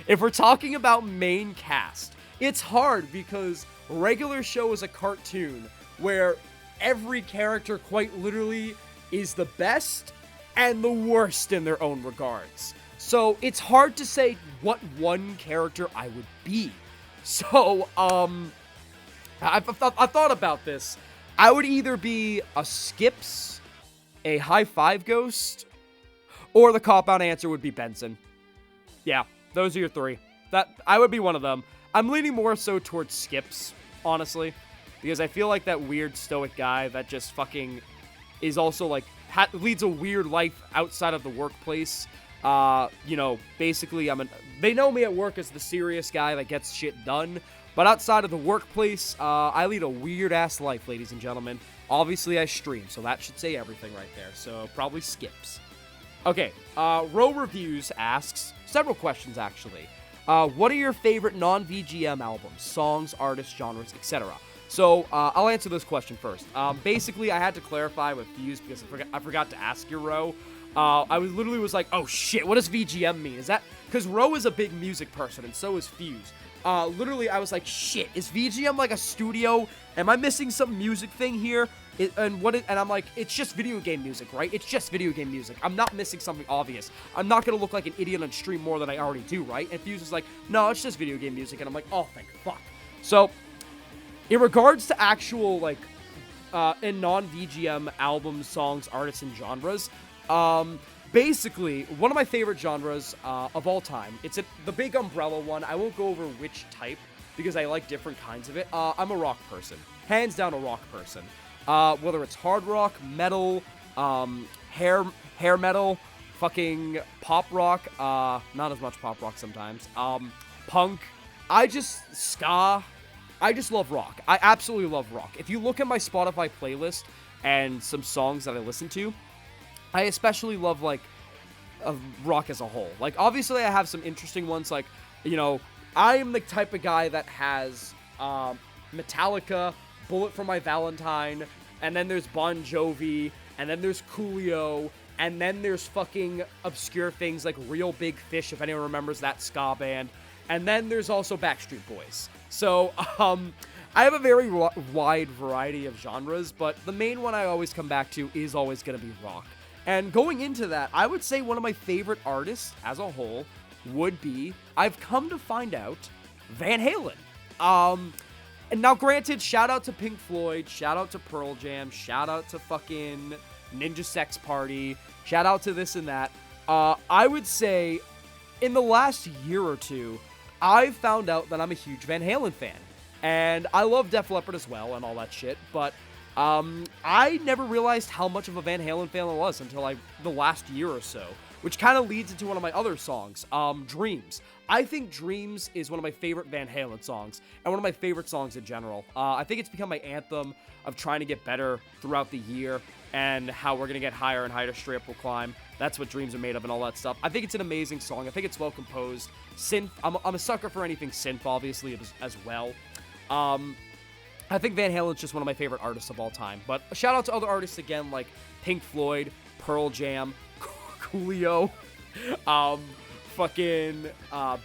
if we're talking about main cast, it's hard because Regular Show is a cartoon where every character quite literally is the best and the worst in their own regards. So it's hard to say what one character I would be. So, I thought about this. I would either be a Skips, a High Five Ghost, or the cop-out answer would be Benson. Yeah, those are your three. I would be one of them. I'm leaning more so towards Skips, honestly, because I feel like that weird stoic guy that just fucking is also like leads a weird life outside of the workplace. Basically they know me at work as the serious guy that gets shit done, but outside of the workplace, I lead a weird ass life, ladies and gentlemen. Obviously I stream, so that should say everything right there. So probably Skips. Okay, Row Reviews asks several questions actually. What are your favorite non-VGM albums, songs, artists, genres, etc.? So, I'll answer this question first. Basically, I had to clarify with Fuse because I forgot to ask your Row. I was like, oh shit, what does VGM mean? Is that, because Row is a big music person, and so is Fuse. Literally, I was like, shit, is VGM like a studio? Am I missing some music thing here? And I'm like, it's just video game music, right? It's just video game music. I'm not missing something obvious. I'm not gonna look like an idiot on stream more than I already do, right? And Fuse is like, no, it's just video game music. And I'm like, oh, thank fuck. So, in regards to actual, like, in non-VGM albums, songs, artists, and genres, basically, one of my favorite genres of all time, it's the big umbrella one. I won't go over which type, because I like different kinds of it. I'm a rock person. Hands down a rock person. Whether it's hard rock, metal, hair metal, fucking pop rock, not as much pop rock sometimes, punk, ska, I just love rock. I absolutely love rock. If you look at my Spotify playlist and some songs that I listen to, I especially love, like, rock as a whole. Like, obviously I have some interesting ones, like, I am the type of guy that has, Metallica, Bullet for My Valentine, and then there's Bon Jovi, and then there's Coolio, and then there's fucking obscure things like Real Big Fish, if anyone remembers that ska band, and then there's also Backstreet Boys. So, I have a very wide variety of genres, but the main one I always come back to is always going to be rock. And going into that, I would say one of my favorite artists as a whole would be, I've come to find out, Van Halen. And now granted, shout out to Pink Floyd, shout out to Pearl Jam, shout out to fucking Ninja Sex Party, shout out to this and that. I would say, in the last year or two, I've found out that I'm a huge Van Halen fan. And I love Def Leppard as well and all that shit, but I never realized how much of a Van Halen fan I was until the last year or so, which kind of leads into one of my other songs, Dreams. I think Dreams is one of my favorite Van Halen songs, and one of my favorite songs in general. I think it's become my anthem of trying to get better throughout the year, and how we're going to get higher and higher, straight up will climb. That's what dreams are made of and all that stuff. I think it's an amazing song. I think it's well composed. Synth, I'm a sucker for anything synth, obviously, as well. I think Van Halen's just one of my favorite artists of all time. But a shout out to other artists again, like Pink Floyd, Pearl Jam, Coolio,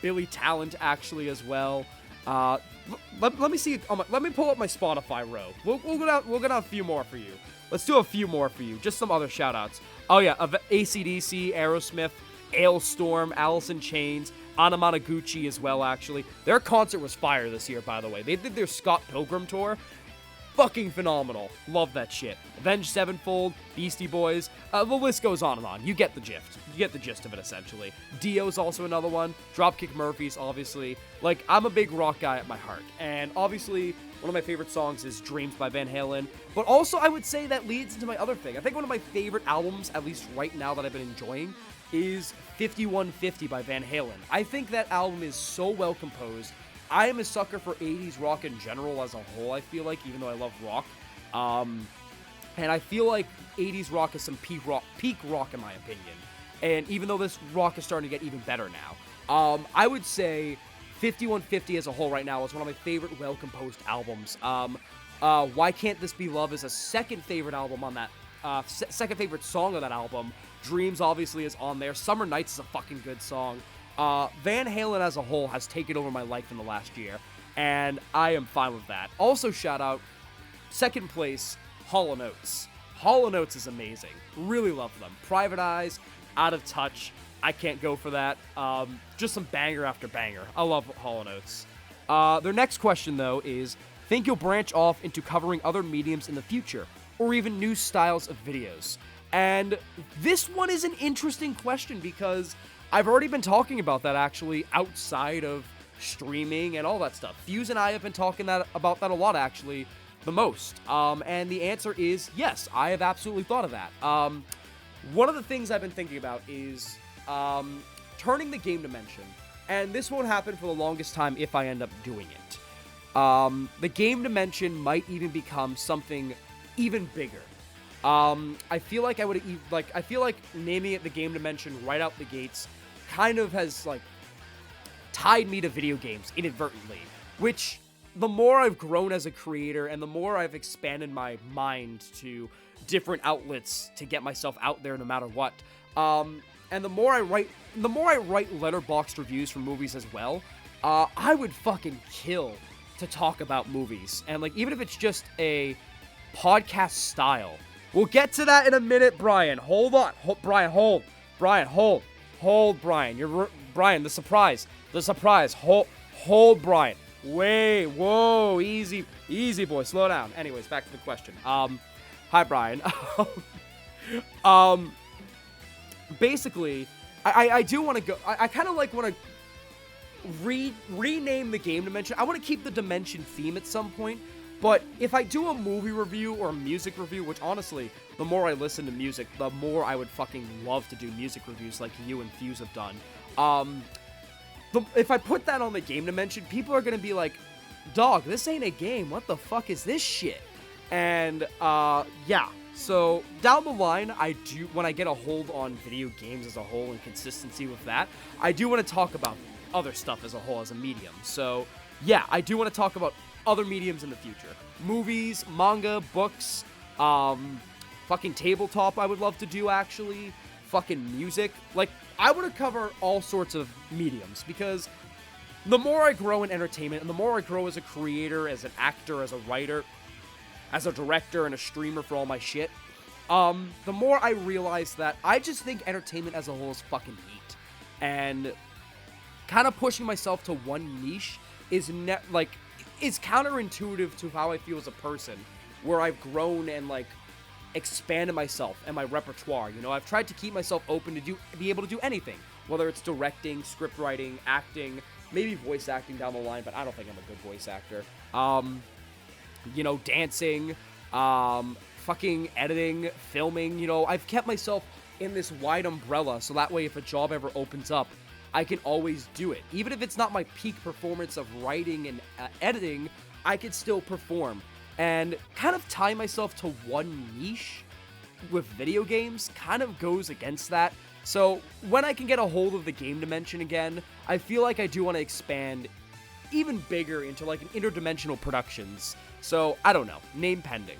Billy Talent, actually, as well. Let me see. Let me pull up my Spotify row. We'll go down a few more for you. Let's do a few more for you. Just some other shout-outs. Oh, yeah. AC/DC, Aerosmith, Ailstorm, Alice in Chains, Anamanaguchi as well, actually. Their concert was fire this year, by the way. They did their Scott Pilgrim tour. Fucking phenomenal. Love that shit. Avenged Sevenfold, Beastie Boys. The list goes on and on. You get the gist. You get the gist of it, essentially. Dio's also another one. Dropkick Murphys, obviously. Like, I'm a big rock guy at my heart. And obviously, one of my favorite songs is Dreams by Van Halen. But also, I would say that leads into my other thing. I think one of my favorite albums, at least right now that I've been enjoying, is 5150 by Van Halen. I think that album is so well composed. I am a sucker for 80s rock in general as a whole, I feel like, even though I love rock. And I feel like 80s rock is some peak rock in my opinion. And even though this rock is starting to get even better now, I would say 5150 as a whole right now is one of my favorite well-composed albums. Why Can't This Be Love is a second favorite album on that, second favorite song of that album. Dreams obviously is on there. Summer Nights is a fucking good song. Van Halen as a whole has taken over my life in the last year, and I am fine with that. Also, shout out, second place, Hall & Oates. Hall & Oates is amazing. Really love them. Private Eyes, Out of Touch, I can't go for that. Just some banger after banger. I love Hall & Oates. Their next question, though, is, think you'll branch off into covering other mediums in the future, or even new styles of videos? And this one is an interesting question because I've already been talking about that, actually, outside of streaming and all that stuff. Fuse and I have been talking about that a lot, actually, the most. And the answer is yes, I have absolutely thought of that. One of the things I've been thinking about is turning the game dimension. And this won't happen for the longest time if I end up doing it. The game dimension might even become something even bigger. I feel like I feel like naming it the game dimension right out the gates kind of has, like, tied me to video games inadvertently, which the more I've grown as a creator and the more I've expanded my mind to different outlets to get myself out there no matter what, and the more I write letterboxed reviews for movies as well, I would fucking kill to talk about movies, and, like, even if it's just a podcast style. We'll get to that in a minute, Brian. Hold on. Brian, hold. Brian, hold. Hold, Brian. Brian, the surprise. Hold, Brian. Wait, whoa, easy, boy. Slow down. Anyways, back to the question. Hi, Brian. Basically, I do want to go. I kind of like want to rename the game dimension. I want to keep the dimension theme at some point. But if I do a movie review or a music review, which honestly, the more I listen to music, the more I would fucking love to do music reviews like you and Fuse have done. If I put that on the game dimension, people are going to be like, dog, this ain't a game. What the fuck is this shit? And, yeah. So, down the line, when I get a hold on video games as a whole and consistency with that, I do want to talk about other stuff as a whole, as a medium. So, yeah, I do want to talk about other mediums in the future. Movies, manga, books, fucking tabletop I would love to do, actually. Fucking music. Like, I want to cover all sorts of mediums, because the more I grow in entertainment, and the more I grow as a creator, as an actor, as a writer, as a director, and a streamer for all my shit, the more I realize that I just think entertainment as a whole is fucking neat. And kind of pushing myself to one niche is counterintuitive to how I feel as a person, where I've grown and, like, expanded myself and my repertoire. You know, I've tried to keep myself open to be able to do anything, whether it's directing, script writing, acting, maybe voice acting down the line, but I don't think I'm a good voice actor. You know, dancing, fucking editing, filming. You know, I've kept myself in this wide umbrella, so that way if a job ever opens up, I can always do it. Even if it's not my peak performance of writing and editing, I could still perform. And kind of tie myself to one niche with video games kind of goes against that. So when I can get a hold of the game dimension again, I feel like I do want to expand even bigger into like an interdimensional productions. So I don't know, name pending.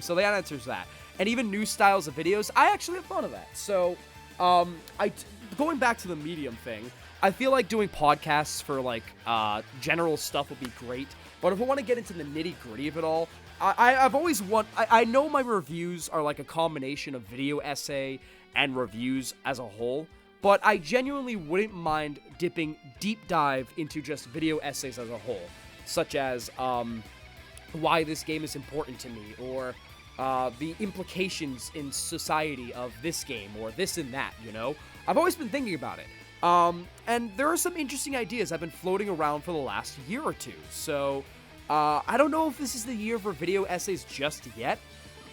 So that answers that. And even new styles of videos, I actually have fun of that. So going back to the medium thing, I feel like doing podcasts for like general stuff would be great. But if I want to get into the nitty gritty of it all, I know my reviews are like a combination of video essay and reviews as a whole, but I genuinely wouldn't mind dipping deep dive into just video essays as a whole, such as why this game is important to me, or the implications in society of this game, or this and that, you know? I've always been thinking about it. And there are some interesting ideas I've been floating around for the last year or two, so I don't know if this is the year for video essays just yet,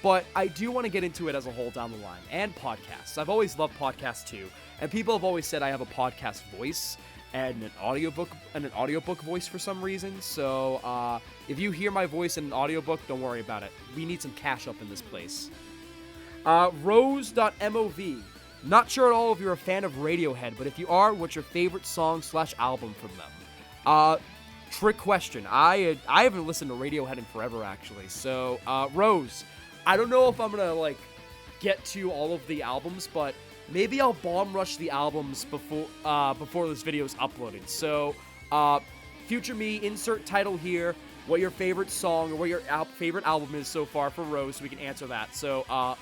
but I do want to get into it as a whole down the line, and podcasts. I've always loved podcasts too, and people have always said I have a podcast voice and an audiobook voice for some reason, so if you hear my voice in an audiobook, don't worry about it. We need some cash up in this place. Rose.mov. Not sure at all if you're a fan of Radiohead, but if you are, what's your favorite song/album from them? Trick question. I haven't listened to Radiohead in forever, actually. So, Rose, I don't know if I'm gonna, like, get to all of the albums, but maybe I'll bomb rush the albums before this video is uploaded. So, future me, insert title here, what your favorite song or what your favorite album is so far for Rose, so we can answer that. So,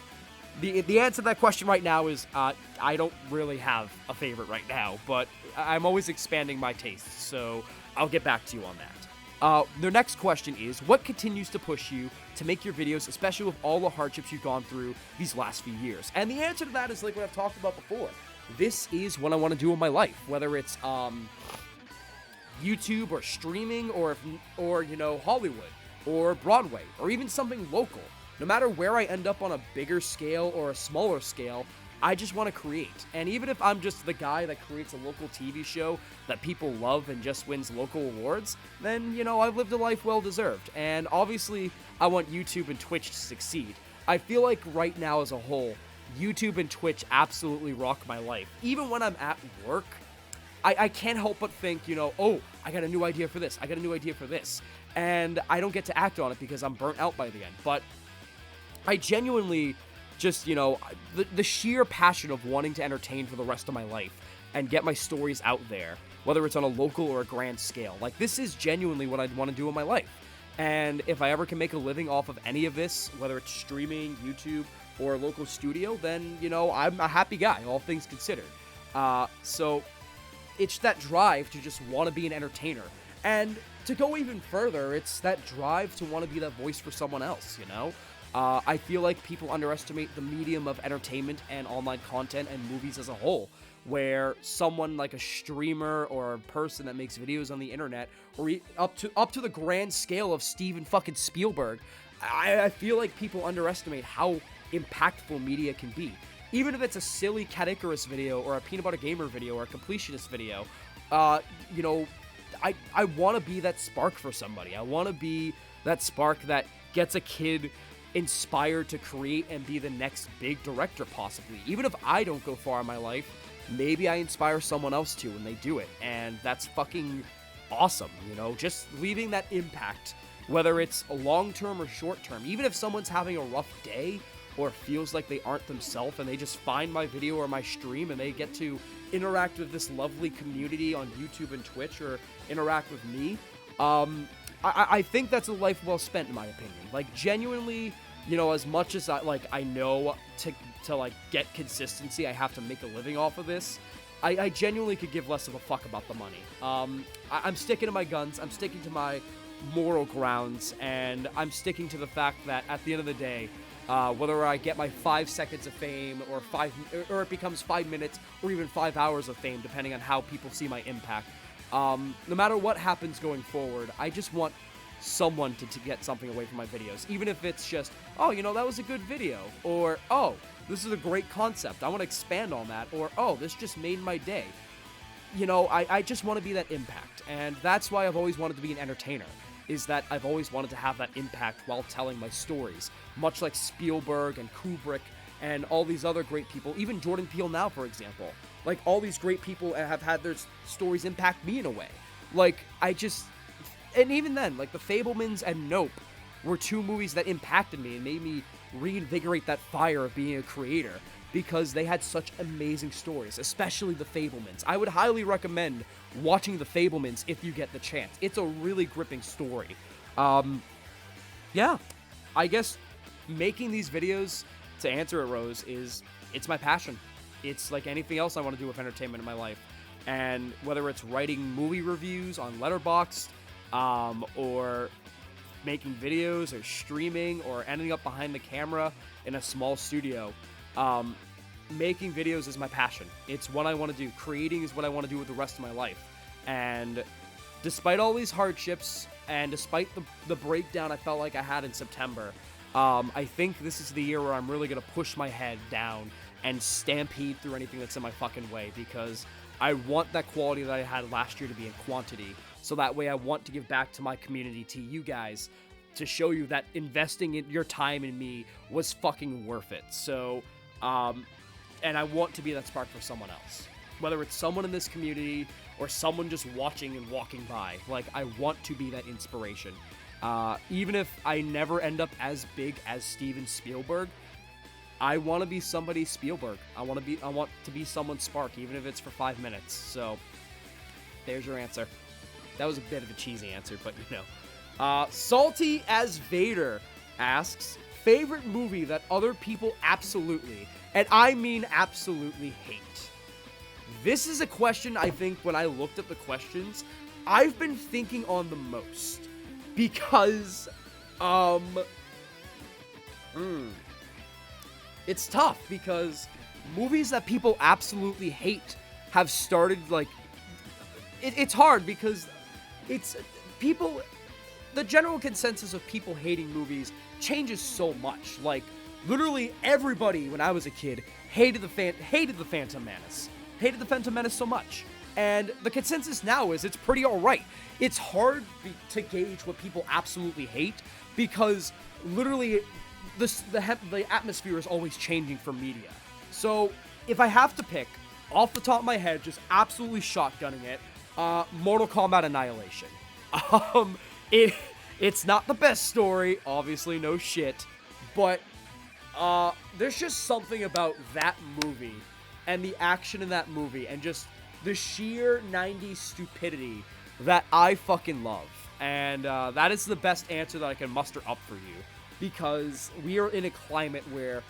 the answer to that question right now is, I don't really have a favorite right now, but I'm always expanding my tastes, so I'll get back to you on that. The next question is, what continues to push you to make your videos, especially with all the hardships you've gone through these last few years? And the answer to that is like what I've talked about before. This is what I want to do in my life, whether it's YouTube or streaming or you know, Hollywood or Broadway or even something local. No matter where I end up on a bigger scale or a smaller scale, I just want to create. And even if I'm just the guy that creates a local TV show that people love and just wins local awards, then, you know, I've lived a life well deserved. And obviously, I want YouTube and Twitch to succeed. I feel like right now as a whole, YouTube and Twitch absolutely rock my life. Even when I'm at work, I can't help but think, you know, oh, I got a new idea for this. I got a new idea for this. And I don't get to act on it because I'm burnt out by the end. But I genuinely just, you know, the sheer passion of wanting to entertain for the rest of my life and get my stories out there, whether it's on a local or a grand scale. Like, this is genuinely what I'd want to do in my life. And if I ever can make a living off of any of this, whether it's streaming, YouTube, or a local studio, then, you know, I'm a happy guy, all things considered. So it's that drive to just want to be an entertainer. And to go even further, it's that drive to want to be that voice for someone else, you know? I feel like people underestimate the medium of entertainment and online content and movies as a whole, where someone like a streamer or a person that makes videos on the internet, or up to the grand scale of Steven fucking Spielberg, I feel like people underestimate how impactful media can be. Even if it's a silly Cat Icarus video or a Peanut Butter Gamer video or a completionist video, you know, I want to be that spark for somebody. I want to be that spark that gets a kid inspired to create and be the next big director, possibly. Even if I don't go far in my life, maybe I inspire someone else to when they do it, and that's fucking awesome, you know? Just leaving that impact, whether it's a long-term or short-term. Even if someone's having a rough day or feels like they aren't themselves and they just find my video or my stream and they get to interact with this lovely community on YouTube and Twitch or interact with me, I think that's a life well spent, in my opinion. Like, genuinely, you know, as much as I know to like get consistency, I have to make a living off of this. I genuinely could give less of a fuck about the money. I'm sticking to my guns. I'm sticking to my moral grounds, and I'm sticking to the fact that at the end of the day, whether I get my 5 seconds of fame or it becomes 5 minutes or even 5 hours of fame, depending on how people see my impact. No matter what happens going forward, I just want someone to get something away from my videos. Even if it's just, oh, you know, that was a good video. Or, oh, this is a great concept. I want to expand on that. Or, oh, this just made my day. You know, I just want to be that impact. And that's why I've always wanted to be an entertainer. Is that I've always wanted to have that impact while telling my stories. Much like Spielberg and Kubrick and all these other great people. Even Jordan Peele now, for example. Like, all these great people have had their stories impact me in a way. Like, and even then, like, The Fabelmans and Nope were two movies that impacted me and made me reinvigorate that fire of being a creator because they had such amazing stories, especially The Fabelmans. I would highly recommend watching The Fabelmans if you get the chance. It's a really gripping story. Yeah, I guess making these videos, to answer it, Rose, it's my passion. It's like anything else I want to do with entertainment in my life. And whether it's writing movie reviews on Letterboxd, or making videos or streaming or ending up behind the camera in a small studio, making videos is my passion. It's what I want to do. Creating is what I want to do with the rest of my life. And despite all these hardships and despite the breakdown I felt like I had in September, I think this is the year where I'm really going to push my head down and stampede through anything that's in my fucking way, because I want that quality that I had last year to be in quantity. So that way I want to give back to my community, to you guys, to show you that investing in your time in me was fucking worth it. So, and I want to be that spark for someone else. Whether it's someone in this community or someone just watching and walking by. Like, I want to be that inspiration. Even if I never end up as big as Steven Spielberg, I want to be somebody Spielberg. I want to be someone Spark, even if it's for 5 minutes. So, there's your answer. That was a bit of a cheesy answer, but you know. Salty as Vader asks, favorite movie that other people absolutely, and I mean absolutely, hate. This is a question I think when I looked at the questions, I've been thinking on the most. Because, it's tough because movies that people absolutely hate have started, like, it's hard because it's people, the general consensus of people hating movies changes so much. Like, literally everybody when I was a kid hated the Phantom Menace. Hated the Phantom Menace so much. And the consensus now is it's pretty alright. It's hard to gauge what people absolutely hate because literally the atmosphere is always changing for media. So if I have to pick, off the top of my head, just absolutely shotgunning it, Mortal Kombat Annihilation. It's not the best story, obviously, no shit, but there's just something about that movie and the action in that movie and just the sheer 90s stupidity that I fucking love. And that is the best answer that I can muster up for you, because we are in a climate where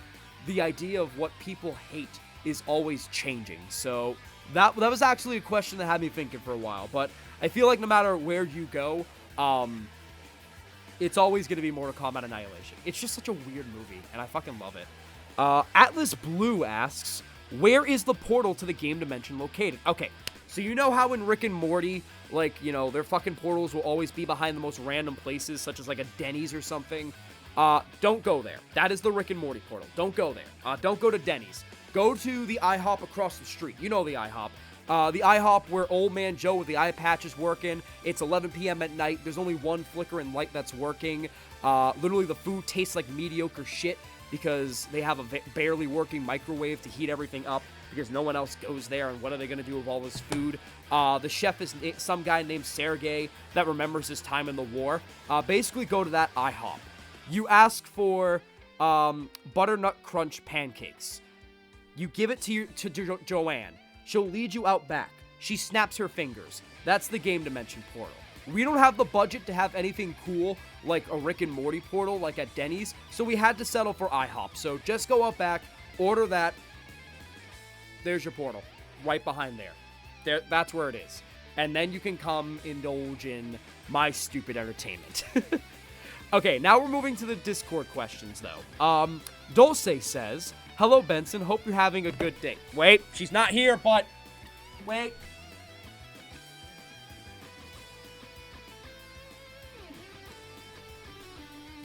the idea of what people hate is always changing. So that was actually a question that had me thinking for a while, but I feel like no matter where you go, it's always going to be Mortal Kombat Annihilation. It's just such a weird movie, and I fucking love it. Atlas Blue asks, where is the portal to the game dimension located? Okay, so you know how in Rick and Morty, like, you know, their fucking portals will always be behind the most random places, such as like a Denny's or something? Don't go there. That is the Rick and Morty portal. Don't go there. Don't go to Denny's. Go to the IHOP across the street. You know the IHOP. The IHOP where Old Man Joe with the eye patch is working. It's 11 p.m. at night. There's only one flickering light that's working. Literally, the food tastes like mediocre shit because they have a barely working microwave to heat everything up because no one else goes there, and what are they going to do with all this food? The chef is some guy named Sergey that remembers his time in the war. Basically, go to that IHOP. You ask for butternut crunch pancakes. You give it to Joanne. She'll lead you out back. She snaps her fingers. That's the game dimension portal. We don't have the budget to have anything cool like a Rick and Morty portal like at Denny's, so we had to settle for IHOP. So just go out back, order that. There's your portal, right behind there. That's where it is. And then you can come indulge in my stupid entertainment. Okay, now we're moving to the Discord questions, though. Dulce says, hello, Benson. Hope you're having a good day. Wait, she's not here, but... Wait.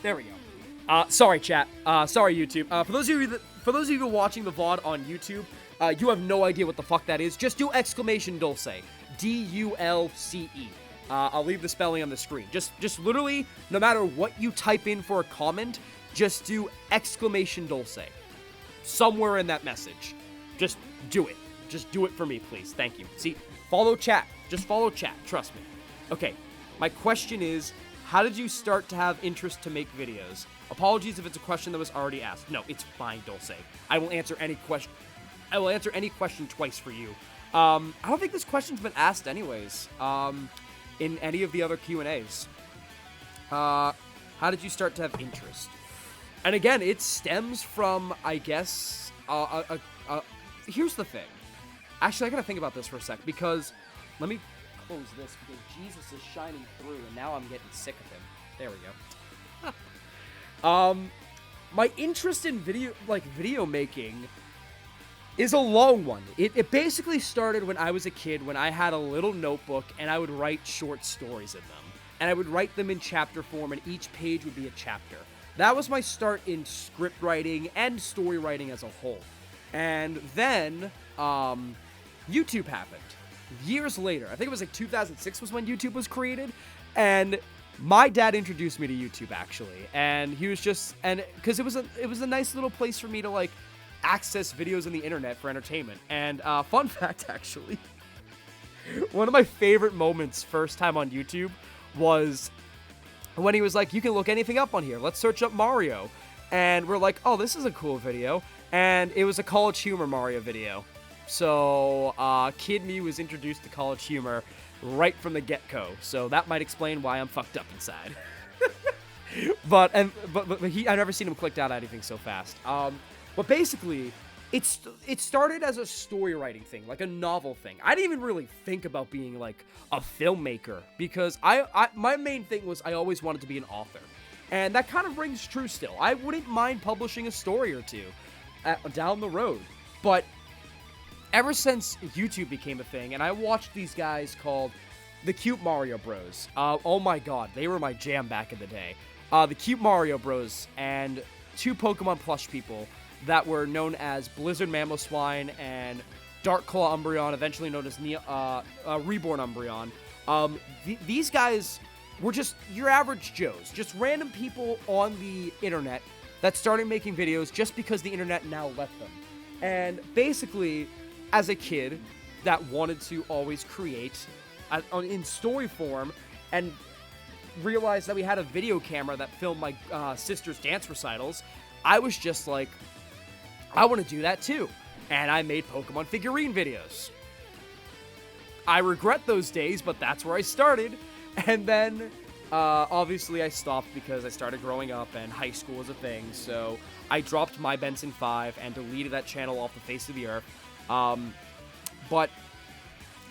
There we go. Sorry, chat. Sorry, YouTube. For those of you watching the VOD on YouTube, you have no idea what the fuck that is. Just do exclamation Dulce. D-U-L-C-E. I'll leave the spelling on the screen. Just literally, no matter what you type in for a comment, just do exclamation Dulce. Somewhere in that message. Just do it. Just do it for me, please. Thank you. See, follow chat. Just follow chat. Trust me. Okay, my question is, how did you start to have interest to make videos? Apologies if it's a question that was already asked. No, it's fine, Dulce. I will answer any question. I will answer any question twice for you. I don't think this question's been asked anyways. In any of the other Q&As. How did you start to have interest? And again, it stems from, I guess, here's the thing. Actually, I gotta think about this for a sec, because let me close this, because Jesus is shining through, and now I'm getting sick of him. There we go. My interest in video making is a long one. It basically started when I was a kid, when I had a little notebook, and I would write short stories in them. And I would write them in chapter form, and each page would be a chapter. That was my start in script writing and story writing as a whole. And then, YouTube happened. Years later, I think it was like 2006 was when YouTube was created, and my dad introduced me to YouTube, actually, and he was just, and because it was a nice little place for me to like access videos on the internet for entertainment. And fun fact, actually, one of my favorite moments first time on YouTube was when he was like, you can look anything up on here, let's search up Mario. And we're like, oh, this is a cool video. And it was a College Humor Mario video. So Kid Me was introduced to College Humor right from the get-go. So that might explain why I'm fucked up inside. but I've never seen him clicked out anything so fast. But basically, it started as a story writing thing, like a novel thing. I didn't even really think about being like a filmmaker, because my main thing was I always wanted to be an author. And that kind of rings true still. I wouldn't mind publishing a story or two down the road. But ever since YouTube became a thing, and I watched these guys called the Cute Mario Bros. Oh my god, they were my jam back in the day. The Cute Mario Bros. And two Pokemon plush people that were known as Blizzard Mamoswine and Dark Claw Umbreon, eventually known as Reborn Umbreon. These guys were just your average Joes, just random people on the internet that started making videos just because the internet now let them. And basically, as a kid that wanted to always create in story form, and realized that we had a video camera that filmed my sister's dance recitals, I was just like, I want to do that too. And I made Pokemon figurine videos. I regret those days, but that's where I started. And then, obviously, I stopped because I started growing up and high school was a thing. So I dropped My Benson 5 and deleted that channel off the face of the earth. But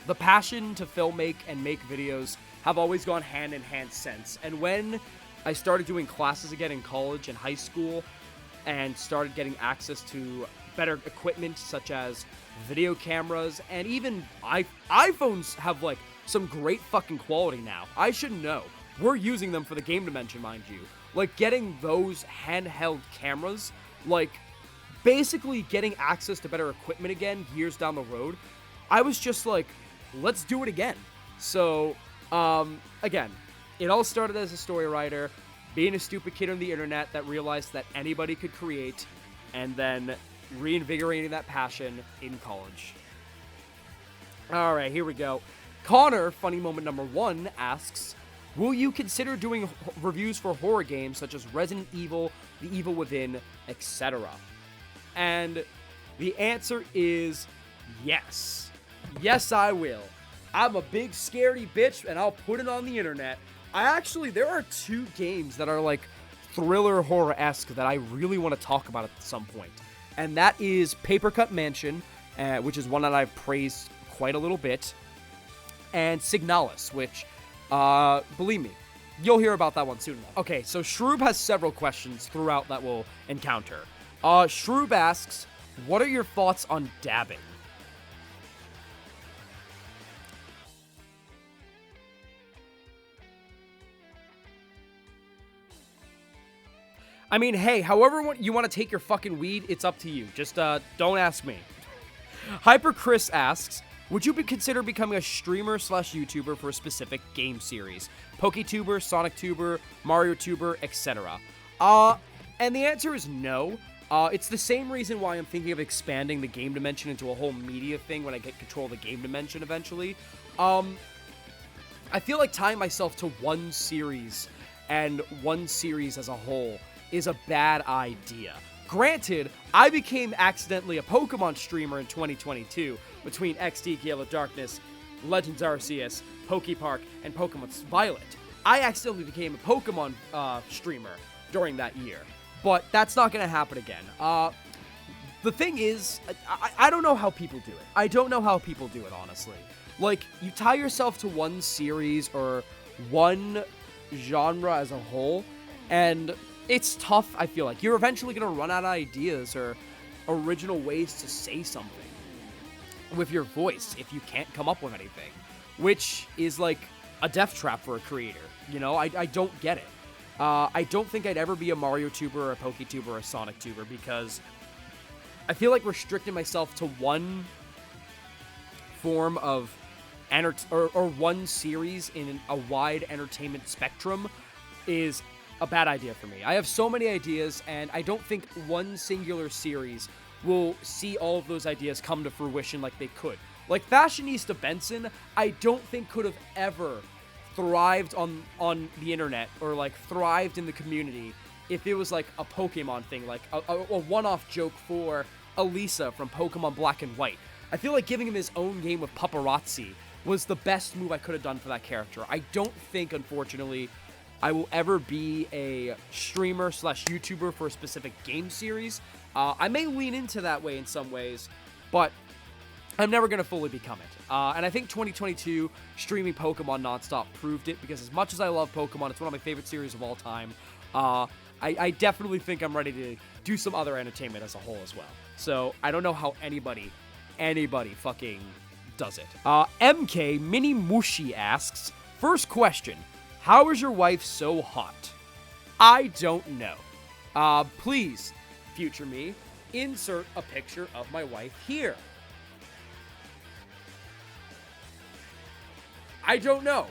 the passion to filmmake and make videos have always gone hand in hand since. And when I started doing classes again in college and high school, and started getting access to better equipment such as video cameras, and even iPhones have like some great fucking quality now. I should know. We're using them for the game dimension, mind you. Like, getting those handheld cameras, like, basically getting access to better equipment again years down the road, I was just like, let's do it again. So, again, it all started as a story writer, being a stupid kid on the internet that realized that anybody could create, and then reinvigorating that passion in college. Alright, here we go. Connor, funny moment number 1, asks, will you consider doing reviews for horror games such as Resident Evil, The Evil Within, etc.? And the answer is yes. Yes, I will. I'm a big scaredy bitch, and I'll put it on the internet. There are 2 games that are like thriller horror-esque that I really want to talk about at some point. And that is Paper Cut Mansion, which is one that I've praised quite a little bit, and Signalis, which, believe me, you'll hear about that one soon enough. Okay, so Shroob has several questions throughout that we'll encounter. Shroob asks, what are your thoughts on dabbing? I mean, hey, however you want to take your fucking weed, it's up to you. Just don't ask me. Hyper Chris asks, would you consider becoming a streamer slash YouTuber for a specific game series? PokeTuber, SonicTuber, MarioTuber, etc. And the answer is no. It's the same reason why I'm thinking of expanding the game dimension into a whole media thing when I get control of the game dimension eventually. I feel like tying myself to one series and one series as a whole is a bad idea. Granted, I became accidentally a Pokemon streamer in 2022 between XD Gale of Darkness, Legends Arceus, Pokepark, and Pokemon Violet. I accidentally became a Pokemon streamer during that year, but that's not going to happen again. The thing is, I don't know how people do it. I don't know how people do it, honestly. Like, you tie yourself to one series or one genre as a whole, and it's tough, I feel like. You're eventually going to run out of ideas or original ways to say something with your voice if you can't come up with anything, which is like a death trap for a creator. You know, I don't get it. I don't think I'd ever be a Mario tuber or a PokeTuber or a Sonic tuber because I feel like restricting myself to one form of or one series in a wide entertainment spectrum is a bad idea for me. I have so many ideas, and I don't think one singular series will see all of those ideas come to fruition like they could. Like Fashionista Benson, I don't think could have ever thrived on the internet or like thrived in the community if it was like a Pokemon thing, like a one-off joke for Elisa from Pokemon Black and White. I feel like giving him his own game with Paparazzi was the best move I could have done for that character. I don't think, unfortunately, I will ever be a streamer slash YouTuber for a specific game series. I may lean into that way in some ways, but I'm never going to fully become it. And I think 2022 streaming Pokemon nonstop proved it, because as much as I love Pokemon, it's one of my favorite series of all time. I definitely think I'm ready to do some other entertainment as a whole as well. So I don't know how anybody fucking does it. MK Mini Mushi asks, first question, how is your wife so hot? I don't know. Please, future me, insert a picture of my wife here. I don't know.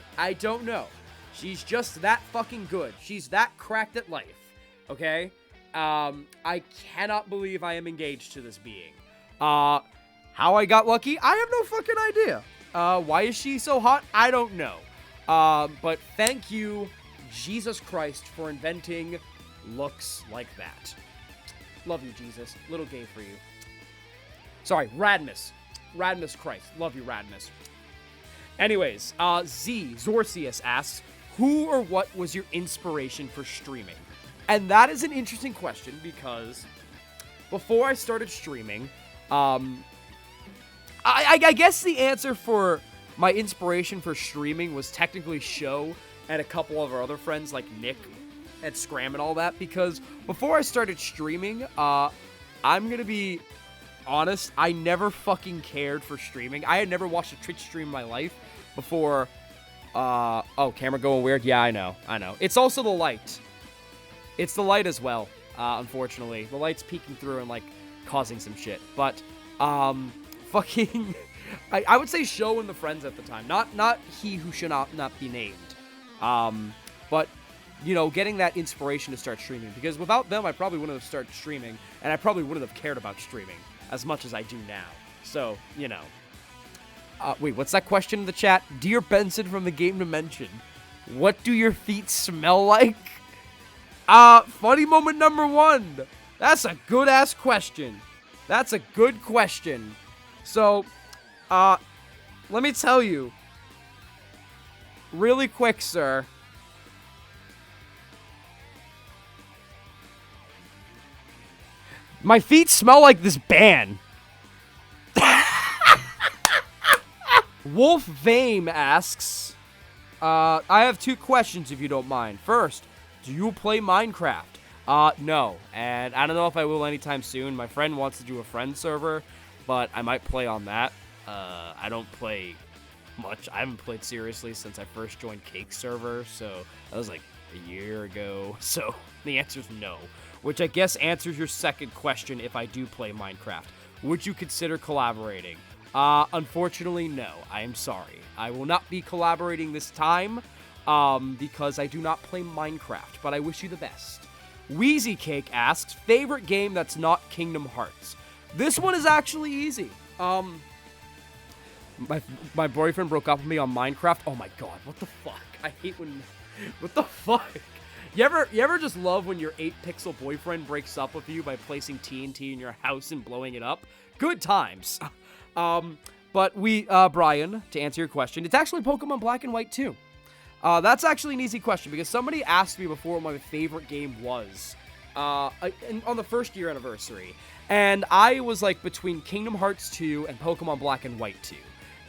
She's just that fucking good. She's that cracked at life. Okay? I cannot believe I am engaged to this being. How I got lucky? I have no fucking idea. Why is she so hot? I don't know. But thank you, Jesus Christ, for inventing looks like that. Love you, Jesus. Little gay for you. Sorry, Radmus. Radmus Christ. Love you, Radmus. Anyways, Zorcius asks, who or what was your inspiration for streaming? And that is an interesting question because before I started streaming, I guess the answer for my inspiration for streaming was technically Show and a couple of our other friends like Nick and Scram and all that, because before I started streaming, I'm gonna be honest, I never fucking cared for streaming. I had never watched a Twitch stream in my life before. Oh, camera going weird? Yeah, I know. It's also the light. It's the light as well, unfortunately. The light's peeking through and, like, causing some shit. But, fucking... I would say Show and the friends at the time. Not he who should not be named. But, you know, getting that inspiration to start streaming. Because without them, I probably wouldn't have started streaming. And I probably wouldn't have cared about streaming as much as I do now. So, you know. Wait, what's that question in the chat? Dear Benson from the Game Dimension, what do your feet smell like? Funny moment number one. That's a good-ass question. That's a good question. So, let me tell you. Really quick, sir. My feet smell like this band. Wolf Vame asks, I have two questions if you don't mind. First, do you play Minecraft? No, and I don't know if I will anytime soon. My friend wants to do a friend server, but I might play on that. I don't play much. I haven't played seriously since I first joined Cake server, so that was like a year ago. So the answer is no. which I guess answers your second question if I do play Minecraft. Would you consider collaborating? Unfortunately, no. I am sorry. I will not be collaborating this time, because I do not play Minecraft, but I wish you the best. Wheezy Cake asks, favorite game that's not Kingdom Hearts? This one is actually easy. My boyfriend broke up with me on Minecraft. Oh my god, what the fuck? I hate when... What the fuck? You ever just love when your 8-pixel boyfriend breaks up with you by placing TNT in your house and blowing it up? Good times. But Brian, to answer your question, it's actually Pokemon Black and White 2. That's actually an easy question because somebody asked me before what my favorite game was on the first year anniversary. And I was like between Kingdom Hearts 2 and Pokemon Black and White 2.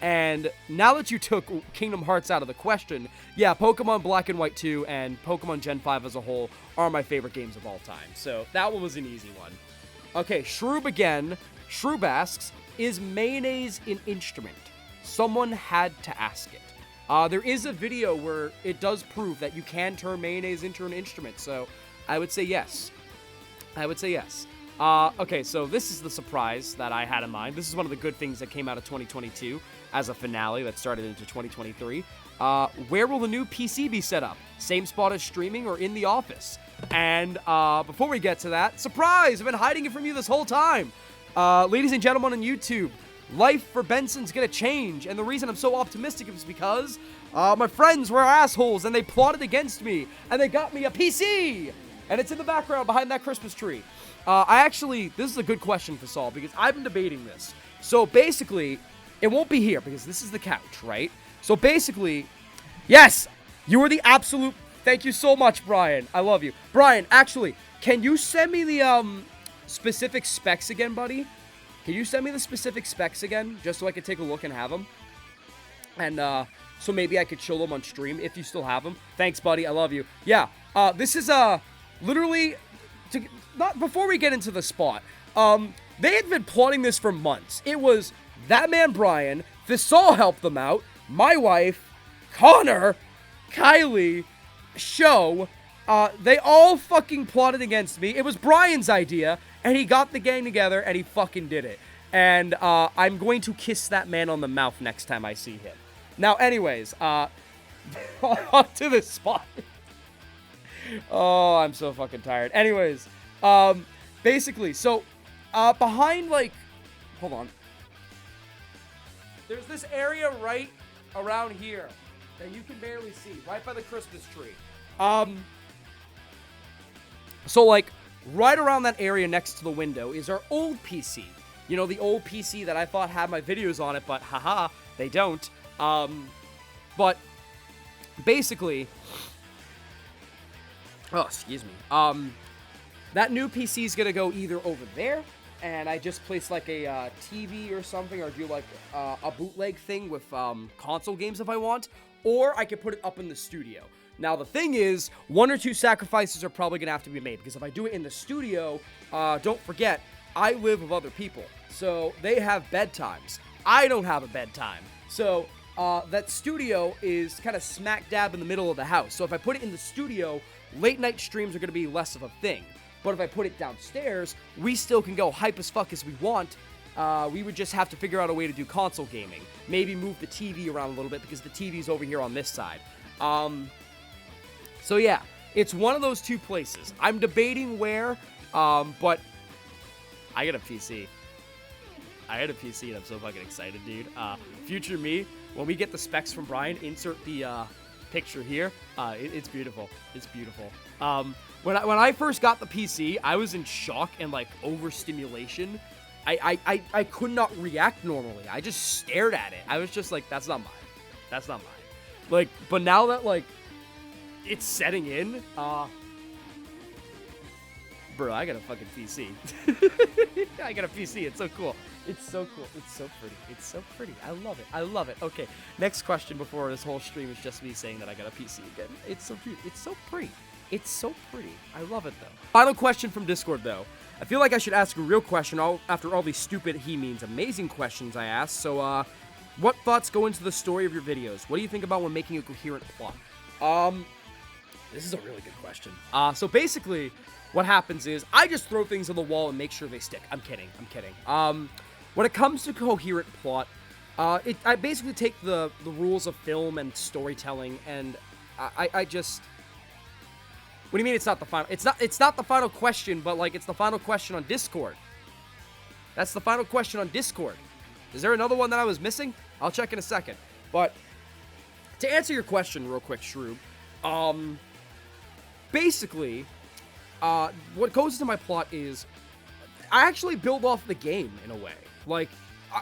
And now that you took Kingdom Hearts out of the question, yeah, Pokemon Black and White 2 and Pokemon Gen 5 as a whole are my favorite games of all time. So that one was an easy one. Okay, Shroob again. Shroob asks, is mayonnaise an instrument? Someone had to ask it. There is a video where it does prove that you can turn mayonnaise into an instrument, so I would say yes. Okay, so this is the surprise that I had in mind. This is one of the good things that came out of 2022 as a finale that started into 2023. Where will the new PC be set up? Same spot as streaming or in the office? And before we get to that, surprise! I've been hiding it from you this whole time. Ladies and gentlemen on YouTube, life for Benson's gonna change, and the reason I'm so optimistic is because my friends were assholes and they plotted against me, and they got me a PC! And it's in the background behind that Christmas tree. This is a good question for Saul, because I've been debating this. So basically, it won't be here, because this is the couch, right? So basically, yes! You were the absolute... Thank you so much, Brian. I love you. Brian, actually, can you send me the, specific specs again, buddy? Can you send me the specific specs again, just so I can take a look and have them? And, so maybe I could show them on stream, if you still have them. Thanks, buddy. I love you. Yeah, this is, literally... Not before we get into the spot, they had been plotting this for months. It was that man Brian, Thisall helped them out, my wife, Connor, Kylie, Show, they all fucking plotted against me. It was Brian's idea, and he got the gang together, and he fucking did it. And, I'm going to kiss that man on the mouth next time I see him. Now, anyways, on to the spot. Oh, I'm so fucking tired. Anyways, basically, so, behind, like, hold on. There's this area right around here that you can barely see, right by the Christmas tree. So, like, right around that area next to the window is our old PC. You know, the old PC that I thought had my videos on it, but haha, they don't. But, basically... Oh, excuse me. That new PC is gonna go either over there, and I just place like a TV or something, or do like a bootleg thing with console games if I want, or I could put it up in the studio. Now the thing is, 1 or 2 sacrifices are probably gonna have to be made, because if I do it in the studio, don't forget, I live with other people, so they have bedtimes. I don't have a bedtime, so that studio is kind of smack dab in the middle of the house. So if I put it in the studio, late night streams are going to be less of a thing. But if I put it downstairs, we still can go hype as fuck as we want. We would just have to figure out a way to do console gaming. Maybe move the TV around a little bit because the TV's over here on this side. So yeah, it's one of those 2 places. I'm debating where, but I got a PC. And I'm so fucking excited, dude. Future me, when we get the specs from Brian, insert the picture here. It's beautiful. It's beautiful. When I first got the PC, I was in shock and like overstimulation. I could not react normally. I just stared at it. I was just like, that's not mine. That's not mine. Like, but now that like it's setting in, bro, I got a fucking PC. I got a PC. It's so cool. It's so cool. It's so pretty. It's so pretty. I love it. I love it. Okay, next question before this whole stream is just me saying that I got a PC again. It's so cute. It's so pretty. It's so pretty. I love it, though. Final question from Discord, though. I feel like I should ask a real question after all these stupid, he means amazing questions I asked. So, what thoughts go into the story of your videos? What do you think about when making a coherent plot? This is a really good question. So basically, what happens is I just throw things on the wall and make sure they stick. I'm kidding. When it comes to coherent plot, I basically take the rules of film and storytelling, and I just. What do you mean it's not the final? It's not the final question, but like it's the final question on Discord. That's the final question on Discord. Is there another one that I was missing? I'll check in a second. But to answer your question real quick, Shroob, basically, what goes into my plot is I actually build off the game in a way. Like,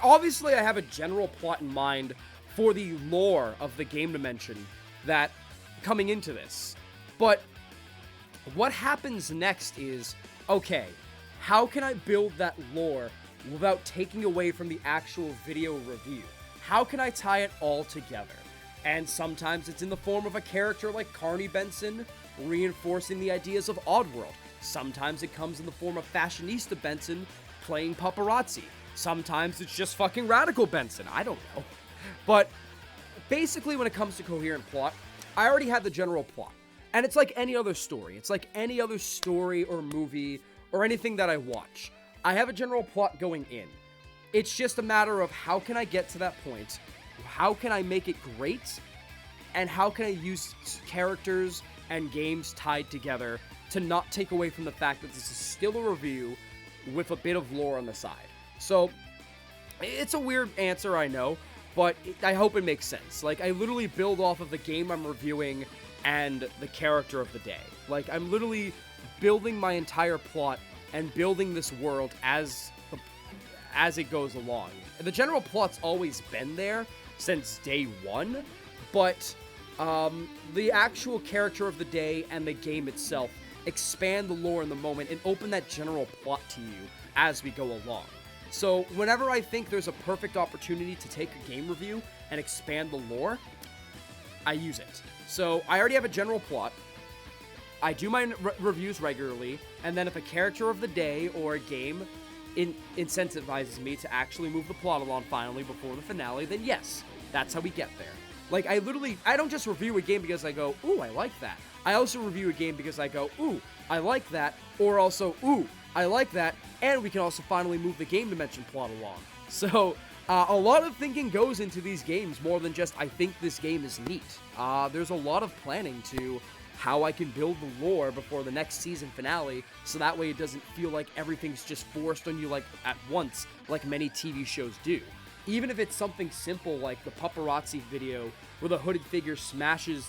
obviously I have a general plot in mind for the lore of the game dimension that coming into this. But what happens next is, okay, how can I build that lore without taking away from the actual video review? How can I tie it all together? And sometimes it's in the form of a character like Carney Benson reinforcing the ideas of Oddworld. Sometimes it comes in the form of Fashionista Benson playing paparazzi. Sometimes it's just fucking Radical Benson. I don't know. But basically when it comes to coherent plot, I already have the general plot. And it's like any other story. It's like any other story or movie or anything that I watch. I have a general plot going in. It's just a matter of how can I get to that point? How can I make it great? And how can I use characters and games tied together to not take away from the fact that this is still a review with a bit of lore on the side. So, it's a weird answer, I know, but I hope it makes sense. Like, I literally build off of the game I'm reviewing and the character of the day. Like, I'm literally building my entire plot and building this world as it goes along. The general plot's always been there since day one, but the actual character of the day and the game itself expand the lore in the moment and open that general plot to you as we go along. So whenever I think there's a perfect opportunity to take a game review and expand the lore, I use it. So I already have a general plot. I do my reviews regularly, and then if a character of the day or a game incentivizes me to actually move the plot along finally before the finale, then yes, that's how we get there. Like, I don't just review a game because I go, ooh, I like that. I also review a game because I go, ooh, I like that, or also, ooh, I like that, and we can also finally move the game dimension plot along. So, a lot of thinking goes into these games more than just, I think this game is neat. There's a lot of planning to how I can build the lore before the next season finale, so that way it doesn't feel like everything's just forced on you like at once, like many TV shows do. Even if it's something simple like the paparazzi video where the hooded figure smashes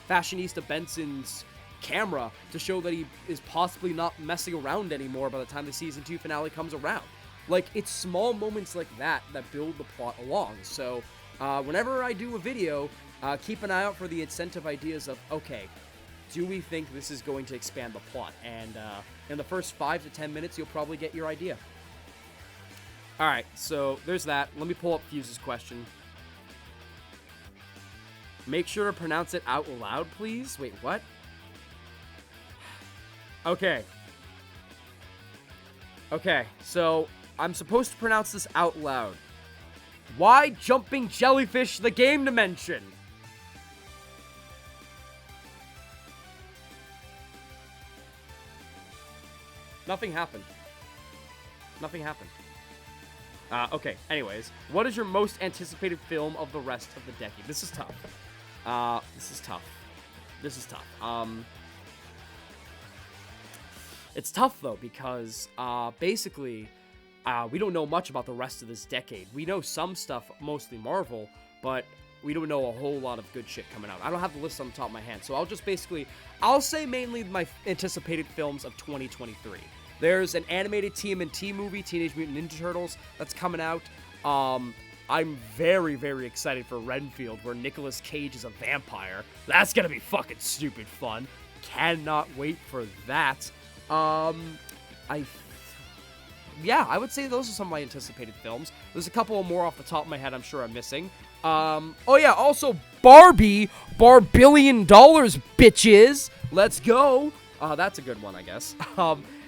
Fashionista Benson's camera to show that he is possibly not messing around anymore by the time the season 2 finale comes around. Like, it's small moments like that that build the plot along. So, whenever I do a video, keep an eye out for the incentive ideas of, okay, do we think this is going to expand the plot? And in the first 5 to 10 minutes, you'll probably get your idea. Alright, so there's that. Let me pull up Fuse's question. Make sure to pronounce it out loud, please. Wait, what? Okay. Okay, so I'm supposed to pronounce this out loud. Why Jumping Jellyfish the Game Dimension? Nothing happened. Nothing happened. Okay, anyways. What is your most anticipated film of the rest of the decade? This is tough. This is tough. It's tough, though, because, basically, we don't know much about the rest of this decade. We know some stuff, mostly Marvel, but we don't know a whole lot of good shit coming out. I don't have the list on the top of my head, so I'll say mainly my anticipated films of 2023. There's an animated TMNT movie, Teenage Mutant Ninja Turtles, that's coming out. I'm very, very excited for Renfield, where Nicolas Cage is a vampire. That's gonna be fucking stupid fun. Cannot wait for that. I would say those are some of my anticipated films. There's a couple more off the top of my head I'm sure I'm missing. Also Barbie, $1 billion, bitches. Let's go. That's a good one, I guess.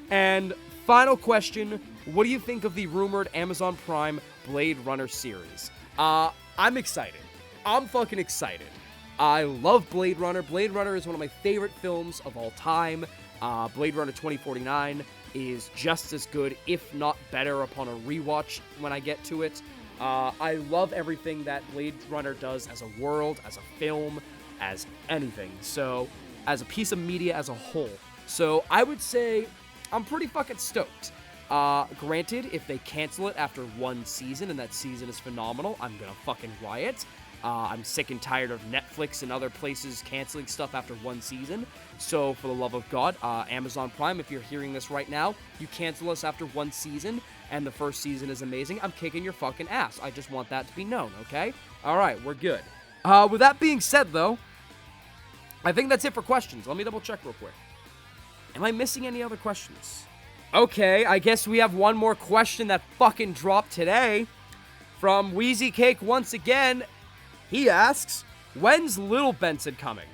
And final question, what do you think of the rumored Amazon Prime Blade Runner series? I'm excited. I'm fucking excited. I love Blade Runner. Blade Runner is one of my favorite films of all time. Blade Runner 2049 is just as good, if not better, upon a rewatch when I get to it. I love everything that Blade Runner does as a world, as a film, as anything. So, as a piece of media as a whole. So, I would say I'm pretty fucking stoked. Granted, if they cancel it after one season and that season is phenomenal, I'm gonna fucking riot. I'm sick and tired of Netflix and other places canceling stuff after one season. So, for the love of God, Amazon Prime, if you're hearing this right now, you cancel us after one season, and the first season is amazing, I'm kicking your fucking ass. I just want that to be known, okay? Alright, we're good. With that being said, though, I think that's it for questions. Let me double check real quick. Am I missing any other questions? Okay, I guess we have one more question that fucking dropped today. From Wheezy Cake once again. He asks, when's Little Benson coming?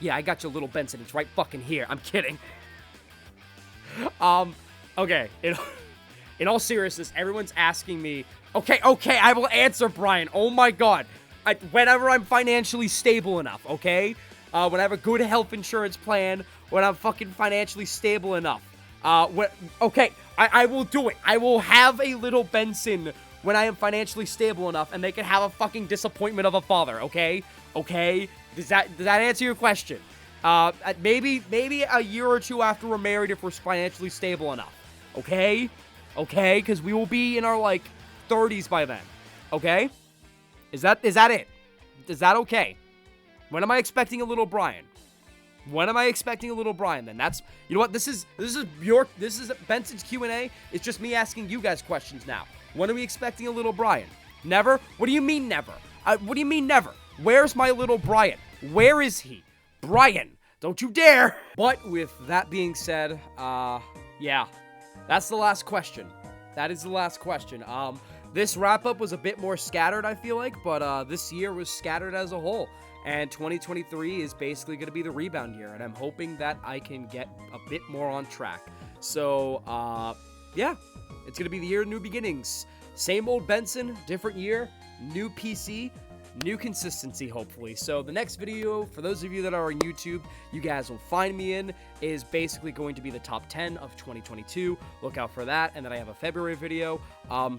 Yeah, I got you, Little Benson. It's right fucking here. I'm kidding. Okay. In all seriousness, everyone's asking me, okay, I will answer, Brian. Oh my god. Whenever I'm financially stable enough, okay? When I have a good health insurance plan, when I'm fucking financially stable enough. Okay, I will do it. I will have a Little Benson when I am financially stable enough, and they can have a fucking disappointment of a father, okay? Okay? Does that answer your question? Maybe a year or two after we're married if we're financially stable enough. Okay? Okay? Because we will be in our, 30s by then. Okay? Is that it? Is that okay? When am I expecting a little Brian? When am I expecting a little Brian then? That's, you know what, this is Benson's Q&A. It's just me asking you guys questions now. When are we expecting a little Brian? Never? What do you mean never? What do you mean never? Where's my little Brian? Where is he? Brian, don't you dare! But with that being said, yeah, that's the last question. That is the last question. This wrap-up was a bit more scattered, I feel like, but this year was scattered as a whole. And 2023 is basically going to be the rebound year, and I'm hoping that I can get a bit more on track. So, yeah, it's going to be the year of new beginnings. Same old Benson, different year, new PC, new consistency, hopefully. So the next video, for those of you that are on YouTube, you guys will find me in, is basically going to be the top 10 of 2022. Look out for that. And then I have a February video.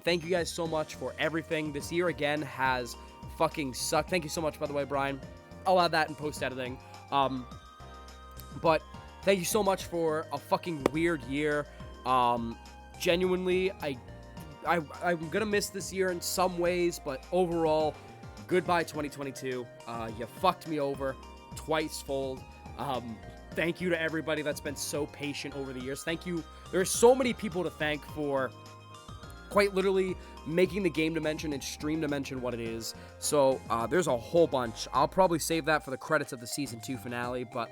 Thank you guys so much for everything. This year, again, has fucking sucked. Thank you so much, by the way, Brian. I'll add that in post-editing. But thank you so much for a fucking weird year. Genuinely, I'm gonna miss this year in some ways, but overall, goodbye 2022. You fucked me over twice fold. Thank you to everybody that's been so patient over the years. Thank you. There's so many people to thank for quite literally making the Game Dimension and Stream Dimension what it is. So there's a whole bunch. I'll probably save that for the credits of the Season 2 finale, but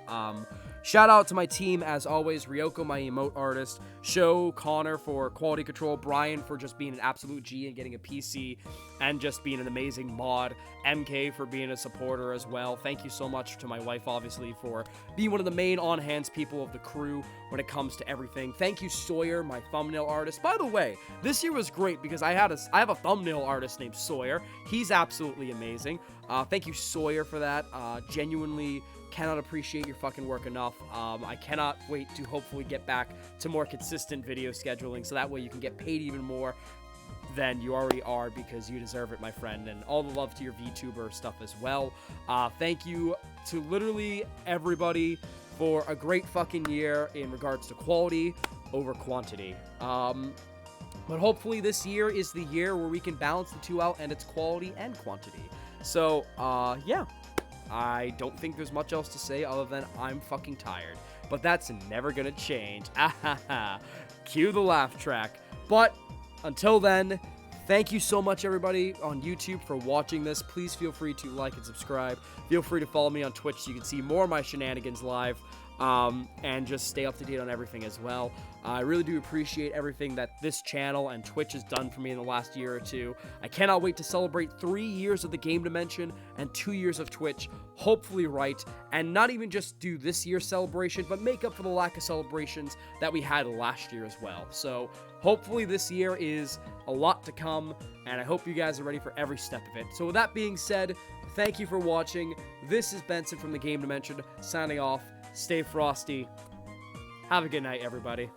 shout out to my team, as always. Ryoko, my emote artist. Sho, Connor for quality control. Brian for just being an absolute G and getting a PC and just being an amazing mod. MK for being a supporter as well. Thank you so much to my wife, obviously, for being one of the main on-hands people of the crew when it comes to everything. Thank you, Sawyer, my thumbnail artist. By the way, this year was great because I have a thumbnail artist named Sawyer. He's absolutely amazing. Thank you, Sawyer, for that. Genuinely cannot appreciate your fucking work enough. I cannot wait to hopefully get back to more consistent video scheduling, so that way you can get paid even more than you already are, because you deserve it, my friend. And all the love to your VTuber stuff as well. Thank you to literally everybody for a great fucking year in regards to quality over quantity. But hopefully this year is the year where we can balance the two out, and it's quality and quantity. So, yeah. I don't think there's much else to say other than I'm fucking tired. But that's never gonna change. Cue the laugh track. But until then, thank you so much, everybody on YouTube, for watching this. Please feel free to like and subscribe. Feel free to follow me on Twitch so you can see more of my shenanigans live. And just stay up to date on everything as well. I really do appreciate everything that this channel and Twitch has done for me in the last year or two. I cannot wait to celebrate 3 years of the Game Dimension and 2 years of Twitch, hopefully right, and not even just do this year's celebration, but make up for the lack of celebrations that we had last year as well. So hopefully this year is a lot to come, and I hope you guys are ready for every step of it. So with that being said, thank you for watching. This is Benson from the Game Dimension, signing off. Stay frosty. Have a good night, everybody.